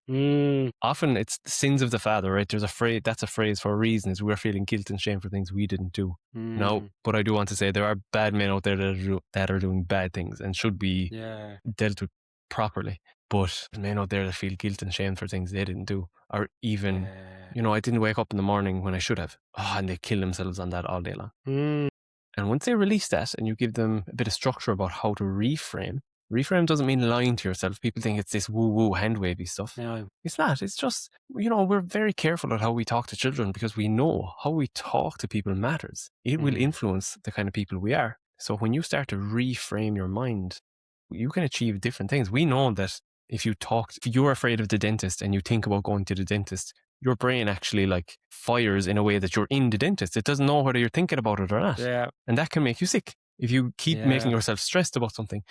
Often it's the sins of the father, right? That's a phrase for a reason, is we're feeling guilt and shame for things we didn't do. Now, but I do want to say there are bad men out there that are doing bad things and should be dealt with properly. But men out there that feel guilt and shame for things they didn't do, or even, you know, I didn't wake up in the morning when I should have. And they kill themselves on that all day long. And once they release that and you give them a bit of structure about how to reframe doesn't mean lying to yourself. People think it's this woo-woo hand-wavy stuff. No. It's not. It's just, you know, we're very careful at how we talk to children because we know how we talk to people matters. It will influence the kind of people we are. So when you start to reframe your mind, you can achieve different things. We know that if you're afraid of the dentist and you think about going to the dentist, your brain actually like fires in a way that you're in the dentist. It doesn't know whether you're thinking about it or not. Yeah. And that can make you sick if you keep making yourself stressed about something.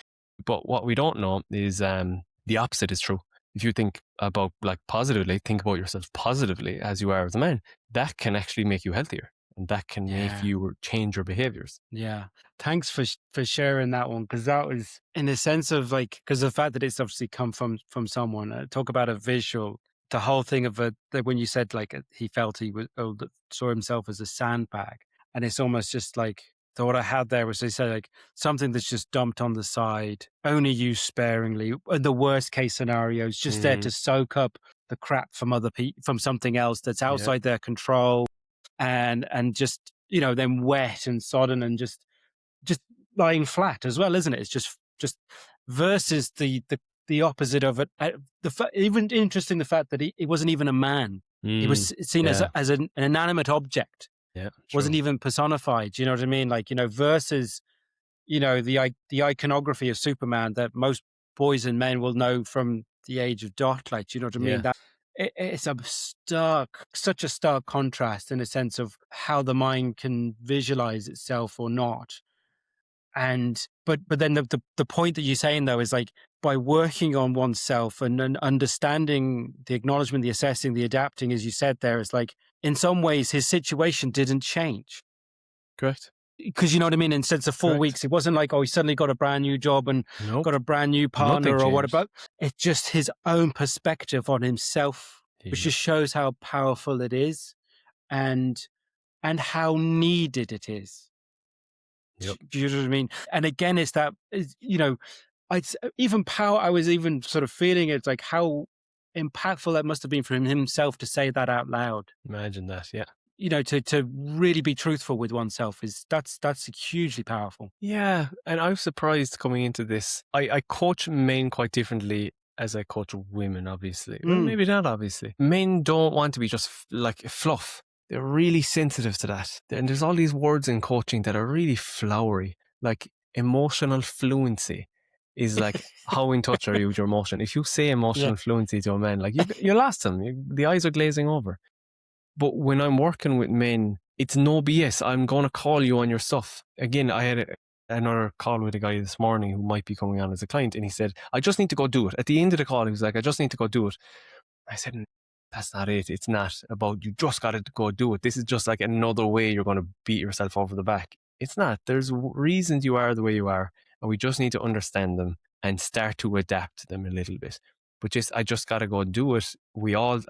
But what we don't know is the opposite is true. If you think about think about yourself positively as you are as a man, that can actually make you healthier. And that can make you change your behaviors. Yeah. Thanks for sharing that one. Because that was in a sense of like, because the fact that it's obviously come from someone, talk about a visual, the whole thing of when you said like he felt he was saw himself as a sandbag. And it's almost just like, so what I had there was, they said like something that's just dumped on the side, only used sparingly. In the worst case scenarios, just there to soak up the crap from other people, from something else that's outside their control, and just, you know, then wet and sodden and just lying flat as well, isn't it? It's just versus the opposite of it. Even interesting, the fact that he wasn't even a man. He was seen as an inanimate object. Yeah, wasn't even personified. You know what I mean? Like, you know, versus, you know, the iconography of Superman that most boys and men will know from the age of dot. Like, you know what I mean? That it's such a stark contrast in a sense of how the mind can visualize itself or not. And but then the point that you're saying though is like, by working on oneself and understanding the acknowledgement, the assessing, the adapting, as you said there, is like, in some ways his situation didn't change. Correct. because you know what I mean? In sense of 4 Correct. weeks, it wasn't like, oh, he suddenly got a brand new job and Nope. got a brand new partner Nothing or changed. whatever. It's just his own perspective on himself, which just shows how powerful it is and how needed it is. Yep. Do you know what I mean? And again, it's that, you know, even power. I was even sort of feeling it's like how impactful that must have been for himself to say that out loud. Imagine that, yeah. You know, to really be truthful with oneself that's hugely powerful. Yeah, and I was surprised coming into this. I coach men quite differently as I coach women, obviously. Well, maybe not, obviously. Men don't want to be just like fluff. They're really sensitive to that. And there's all these words in coaching that are really flowery, like emotional fluency is like, how in touch are you with your emotion? If you say emotional fluency to a man, like you lost him. The eyes are glazing over. But when I'm working with men, it's no BS. I'm going to call you on your stuff. Again, I had another call with a guy this morning who might be coming on as a client, and he said, I just need to go do it. At the end of the call, he was like, I just need to go do it. I said, that's not it. It's not about you just got to go do it. This is just like another way you're going to beat yourself over the back. It's not. There's reasons you are the way you are, and we just need to understand them and start to adapt to them a little bit. But I just got to go do it. We all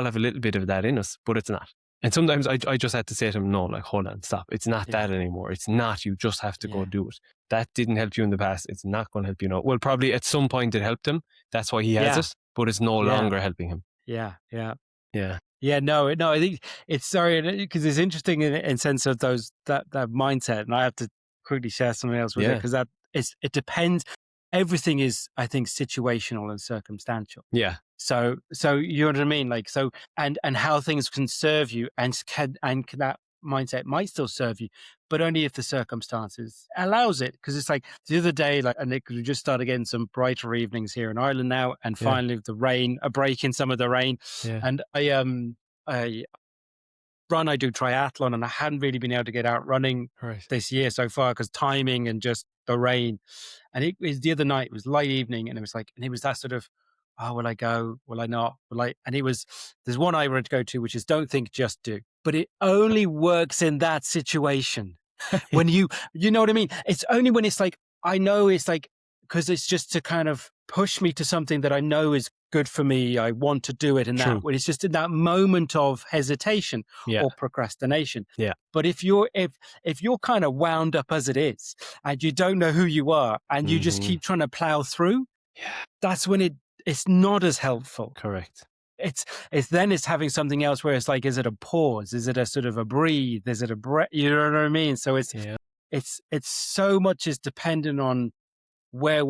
have a little bit of that in us, but it's not. And sometimes I just had to say to him, no, like, hold on, stop. It's not that anymore. It's not. You just have to go do it. That didn't help you in the past. It's not going to help you now. Well, probably at some point it helped him. That's why he has it, but it's no longer helping him. Yeah. No, I think it's because it's interesting in sense of that mindset, and I have to quickly share something else with it because it depends. Everything is, I think, situational and circumstantial. Yeah. So you know what I mean? Like, so, and how things can serve you and that mindset might still serve you, but only if the circumstances allows it. Because it's like the other day, like, and we just started getting some brighter evenings here in Ireland now, and finally the rain, a break in some of the rain. Yeah. And I do triathlon, and I hadn't really been able to get out running this year so far because timing and just the rain. And it was the other night, it was late evening, and it was that sort of, oh, will I go? Will I not? And there's one I wanted to go to, which is don't think, just do. But it only works in that situation. When you know what I mean? It's only when it's like, I know it's like, because it's just to kind of push me to something that I know is good for me. I want to do it. And that when it's just in that moment of hesitation or procrastination. Yeah. But if you're kind of wound up as it is, and you don't know who you are, and you just keep trying to plow through, that's when it's not as helpful. Correct. It's having something else where it's like, is it a pause? Is it a sort of a breathe? Is it a breath? You know what I mean? So it's so much is dependent on where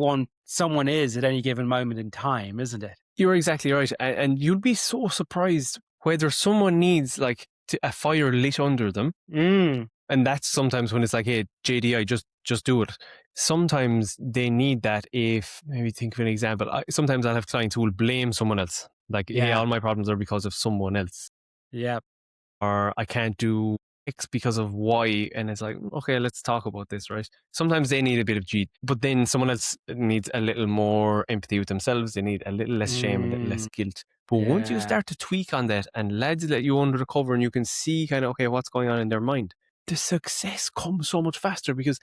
someone is at any given moment in time, isn't it? You're exactly right. And you'll be so surprised whether someone needs like a fire lit under them. And that's sometimes when it's like, hey, JDI, just do it. Sometimes they need that. If maybe think of an example, sometimes I'll have clients who will blame someone else. Like, hey, all my problems are because of someone else. Yeah. Or I can't do X because of Y. And it's like, okay, let's talk about this, right? Sometimes they need a bit of G, but then someone else needs a little more empathy with themselves. They need a little less shame, a little less guilt. But once you start to tweak on that and lads let you under the cover and you can see kind of, okay, what's going on in their mind, the success comes so much faster because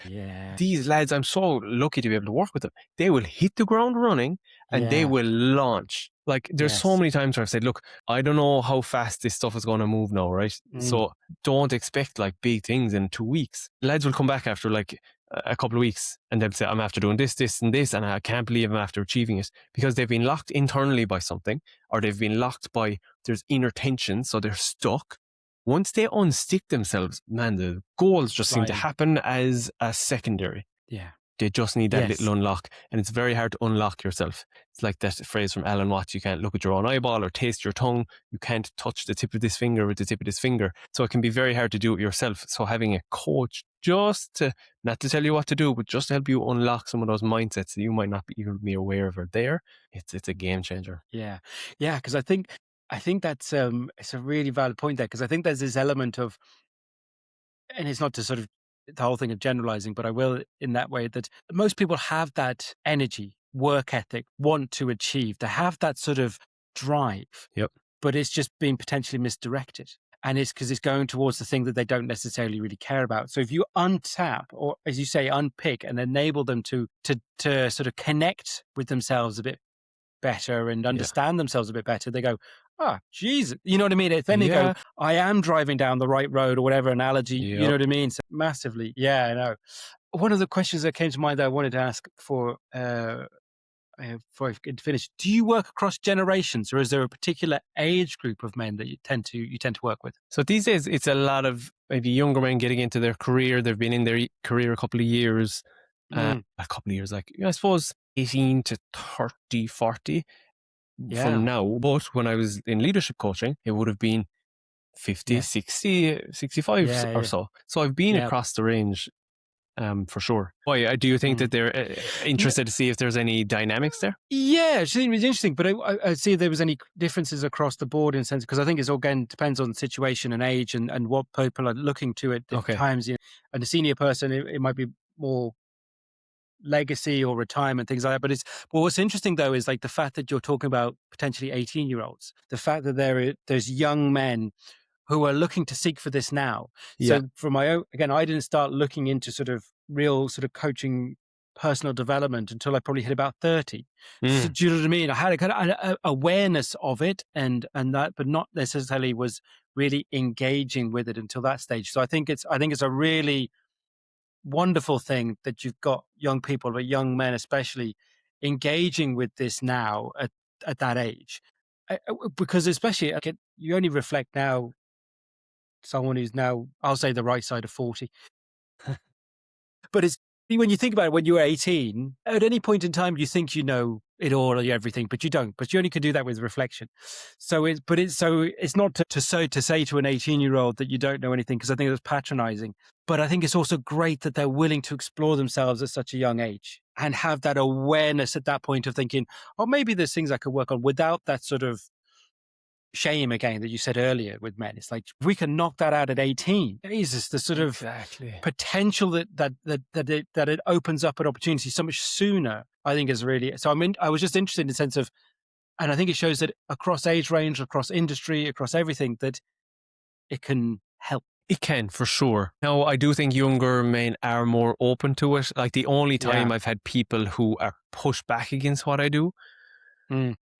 these lads, I'm so lucky to be able to work with them. They will hit the ground running and they will launch. Like there's so many times where I've said, look, I don't know how fast this stuff is going to move now, right? So don't expect like big things in 2 weeks. Lads will come back after like a couple of weeks and they'll say, I'm after doing this, this and this, and I can't believe I'm after achieving it, because they've been locked internally by something, or they've been locked by, there's inner tension, so they're stuck. Once they unstick themselves, man, the goals just seem to happen as a secondary. Yeah. They just need that little unlock. And it's very hard to unlock yourself. It's like that phrase from Alan Watts, you can't look at your own eyeball or taste your tongue. You can't touch the tip of this finger with the tip of this finger. So it can be very hard to do it yourself. So having a coach just to, not to tell you what to do, but just to help you unlock some of those mindsets that you might not even be aware of are there, it's a game changer. Yeah. Yeah, because I think that's it's a really valid point there, because I think there's this element of, and it's not to sort of the whole thing of generalizing, but I will in that way, that most people have that energy, work ethic, want to achieve, to have that sort of drive. Yep. But it's just being potentially misdirected. And it's because it's going towards the thing that they don't necessarily really care about. So if you untap, or as you say, unpick and enable them to sort of connect with themselves a bit better and understand themselves a bit better, they go, Jesus, you know what I mean? Then they go, I am driving down the right road, or whatever analogy, you know what I mean? So massively. Yeah, I know. One of the questions that came to mind that I wanted to ask before I get finished, do you work across generations, or is there a particular age group of men that you tend to work with? So these days, it's a lot of maybe younger men getting into their career. They've been in their career a couple of years, like I suppose 18 to 30, 40 from now. But when I was in leadership coaching, it would have been 50, 60, 65 or so. So I've been across the range. For sure. Why do you think that they're interested to see if there's any dynamics there? Yeah, it seems interesting, but I see if there was any differences across the board in a sense, because I think it's again depends on the situation and age and what people are looking to at different times. You know, and a senior person, it might be more legacy or retirement, things like that. But what's interesting though is like the fact that you're talking about potentially 18-year-olds, the fact that there's young men who are looking to seek for this now. So from my own, again, I didn't start looking into sort of real sort of coaching personal development until I probably hit about 30. So, do you know what I mean? I had a kind of awareness of it and that, but not necessarily was really engaging with it until that stage. So I think it's a really wonderful thing that you've got young people, but young men especially, engaging with this now at that age. Because especially you only reflect now someone who's now, I'll say, the right side of 40. But it's when you think about it, when you were 18, at any point in time, you think you know it all or everything, but you don't. But you only can do that with reflection. So it's not to say to an 18-year-old that you don't know anything, because I think that's patronizing. But I think it's also great that they're willing to explore themselves at such a young age and have that awareness at that point of thinking, oh, maybe there's things I could work on, without that sort of shame again that you said earlier with men. It's like, if we can knock that out at 18, Jesus, the sort of potential that it opens up an opportunity so much sooner, I think is really, so I was just interested in the sense of, and I think it shows that across age range, across industry, across everything, that it can help. It can, for sure. Now, I do think younger men are more open to it. Like the only time I've had people who are pushed back against what I do,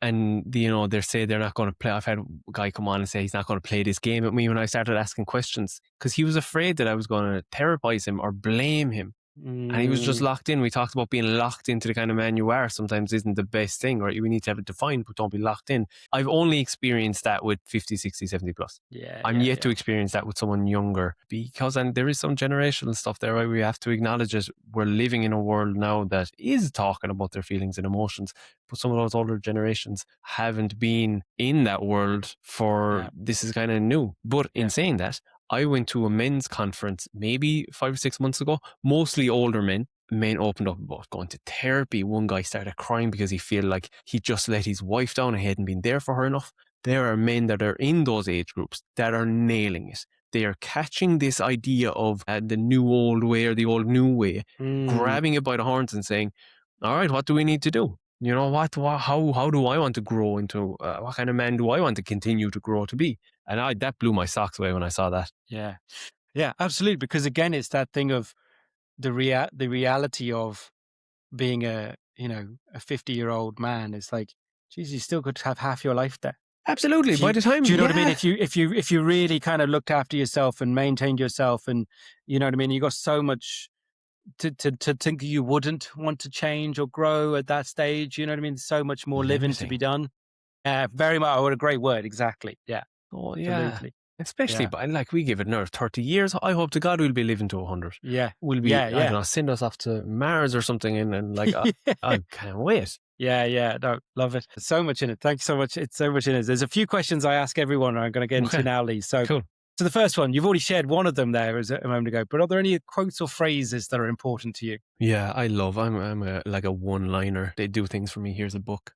and they say they're not going to play. I've had a guy come on and say he's not going to play this game with me when I started asking questions, because he was afraid that I was going to therapize him or blame him. And he was just locked in. We talked about being locked into the kind of man you are sometimes isn't the best thing, right? We need to have it defined, but don't be locked in. I've only experienced that with 50, 60, 70 plus. I'm yet to experience that with someone younger, because, and there is some generational stuff there, right? We have to acknowledge it. We're living in a world now that is talking about their feelings and emotions, but some of those older generations haven't been in that world for, this is kind of new. But in saying that, I went to a men's conference maybe 5 or 6 months ago, mostly older men. Men opened up about going to therapy. One guy started crying because he felt like he just let his wife down and he hadn't been there for her enough. There are men that are in those age groups that are nailing it. They are catching this idea of the new old way or the old new way, grabbing it by the horns and saying, all right, what do we need to do? You know, how do I want to grow into, what kind of man do I want to continue to grow to be? And that blew my socks away when I saw that. Yeah, absolutely. Because again, it's that thing of the reality of being a 50-year-old man. It's like, geez, you still could have half your life there. Absolutely. By the time, do you know what I mean? If you really kind of looked after yourself and maintained yourself, and you know what I mean, you got so much to think you wouldn't want to change or grow at that stage. You know what I mean? So much more living to be done. Very much. What a great word. Exactly. Yeah. Oh, absolutely. Especially, but like, we give it another 30 years. I hope to God we'll be living to 100. Yeah. We'll be, I don't know, send us off to Mars or something. And like, I can't wait. Yeah. No, love it. There's so much in it. Thank you so much. It's so much in it. There's a few questions I ask everyone I'm going to get into now, Lee. So, cool. So the first one, you've already shared one of them there a moment ago, but are there any quotes or phrases that are important to you? Yeah, I'm like a one-liner. They do things for me. Here's a book.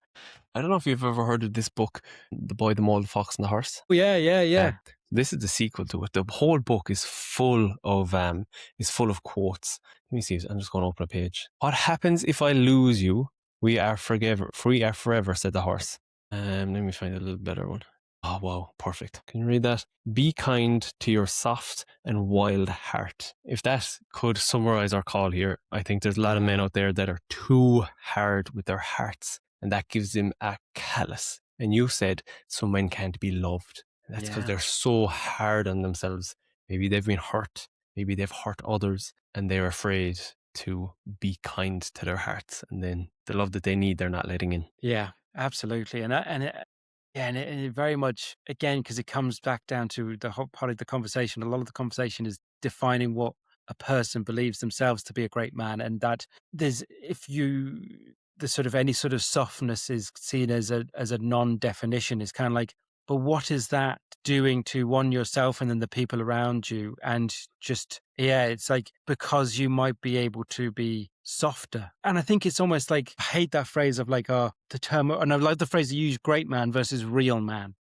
I don't know if you've ever heard of this book, The Boy, the Mole, the Fox and the Horse. Oh, yeah. This is the sequel to it. The whole book is full of quotes. Let me see. I'm just going to open a page. What happens if I lose you? We are forever, said the horse. Let me find a little better one. Oh, wow. Perfect. Can you read that? Be kind to your soft and wild heart. If that could summarize our call here, I think there's a lot of men out there that are too hard with their hearts, and that gives them a callous. And you said some men can't be loved. That's because they're so hard on themselves. Maybe they've been hurt. Maybe they've hurt others, and they're afraid to be kind to their hearts. And then the love that they need, they're not letting in. Yeah, absolutely. And it very much, again, because it comes back down to the whole part of the conversation. A lot of the conversation is defining what a person believes themselves to be a great man. And that there's, the sort of any sort of softness is seen as a non-definition. It's kind of like, but what is that doing to yourself and then the people around you? And just, it's like, because you might be able to be softer. And I think it's almost like, I hate that phrase of like, the term, and I like the phrase you use, great man versus real man,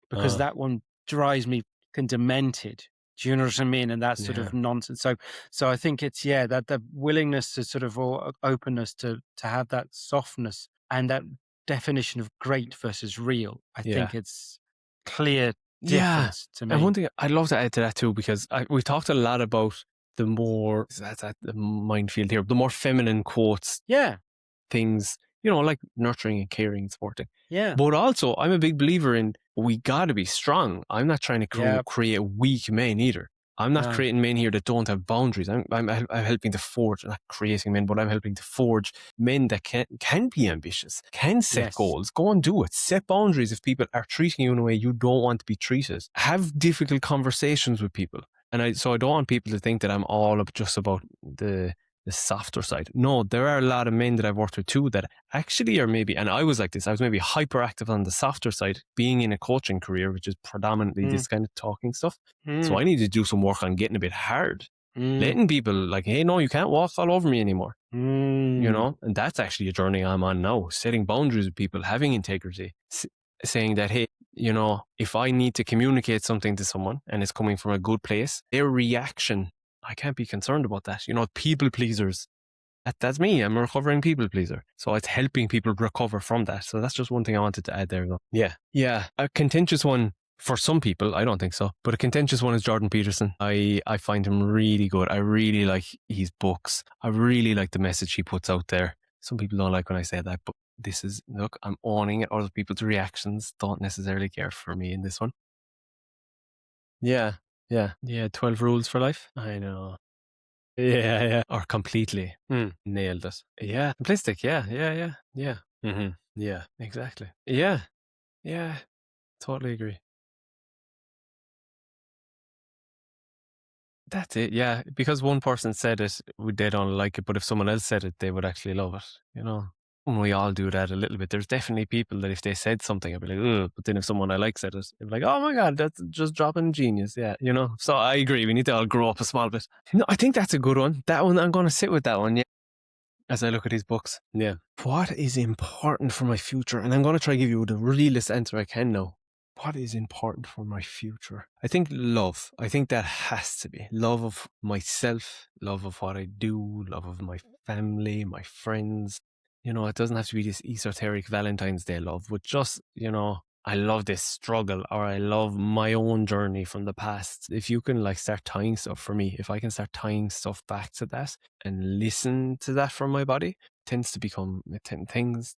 because that one drives me demented. Do you know what I mean? And that sort of nonsense. So I think it's, that the willingness to sort of, or openness to have that softness and that definition of great versus real. I think it's clear difference to me. And one thing I'd love to add to that too, because we've talked a lot about the more, that's at the minefield here, the more feminine quotes, things, like nurturing and caring and supporting. Yeah. But also, I'm a big believer in we got to be strong. I'm not trying to create weak men either. I'm not creating men here that don't have boundaries. I'm helping to forge, not creating men, but I'm helping to forge men that can be ambitious, can set goals. Go and do it. Set boundaries if people are treating you in a way you don't want to be treated. Have difficult conversations with people. And so I don't want people to think that I'm all just about the softer side. No, there are a lot of men that I've worked with too that actually are maybe, and I was like this, I was maybe hyperactive on the softer side, being in a coaching career, which is predominantly this kind of talking stuff. So I need to do some work on getting a bit hard. Letting people like, hey, no, you can't walk all over me anymore. And that's actually a journey I'm on now. Setting boundaries with people, having integrity, saying that, hey, if I need to communicate something to someone and it's coming from a good place, their reaction, I can't be concerned about that. People pleasers. That's me. I'm a recovering people pleaser. So it's helping people recover from that. So that's just one thing I wanted to add there. Though. Yeah. A contentious one for some people, I don't think so. But a contentious one is Jordan Peterson. I find him really good. I really like his books. I really like the message he puts out there. Some people don't like when I say that, but this is, look, I'm owning it. Other people's reactions don't necessarily care for me in this one. Yeah. 12 rules for life. I know. Yeah. Or completely. Nailed it. Yeah. Simplistic. Yeah. Mm-hmm. Yeah, exactly. Yeah. Totally agree. That's it. Yeah. Because one person said it, they don't like it. But if someone else said it, they would actually love it. And we all do that a little bit. There's definitely people that if they said something, I'd be like, ugh. But then if someone I like said it, I'd be like, oh my God, that's just dropping genius. Yeah, So I agree. We need to all grow up a small bit. No, I think that's a good one. That one, I'm going to sit with that one. Yeah. As I look at his books. Yeah. What is important for my future? And I'm going to try to give you the realest answer I can now. What is important for my future? I think love. I think that has to be love of myself, love of what I do, love of my family, my friends. It doesn't have to be this esoteric Valentine's Day love, but just, I love this struggle or I love my own journey from the past. If you can start tying stuff for me, if I can start tying stuff back to that and listen to that from my body, tends to become, things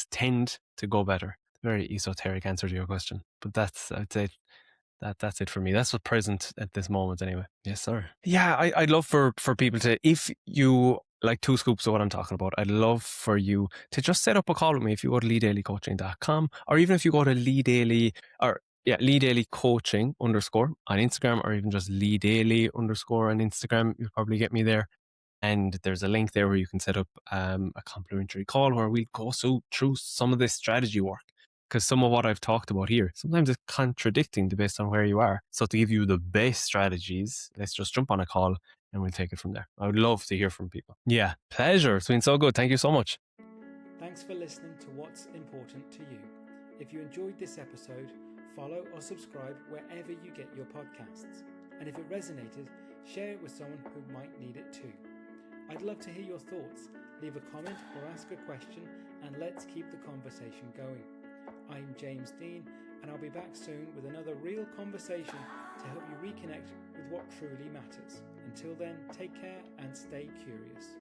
tend to go better. Very esoteric answer to your question, but I'd say that's it for me. That's what's present at this moment anyway. Yes, sir. Yeah, I'd love for people to, if you like 2 scoops of what I'm talking about, I'd love for you to just set up a call with me if you go to leedailycoaching.com, or even if you go to Lee Daly on Instagram, or even just Lee Daly _ on Instagram. You'll probably get me there. And there's a link there where you can set up a complimentary call where we'll go through some of this strategy work. Because some of what I've talked about here, sometimes it's contradicting based on where you are. So to give you the best strategies, let's just jump on a call and we'll take it from there. I would love to hear from people. Yeah, pleasure. It's been so good. Thank you so much. Thanks for listening to What's Important to You. If you enjoyed this episode, follow or subscribe wherever you get your podcasts. And if it resonated, share it with someone who might need it too. I'd love to hear your thoughts. Leave a comment or ask a question, and let's keep the conversation going. I'm James Dean, and I'll be back soon with another real conversation to help you reconnect with what truly matters. Until then, take care and stay curious.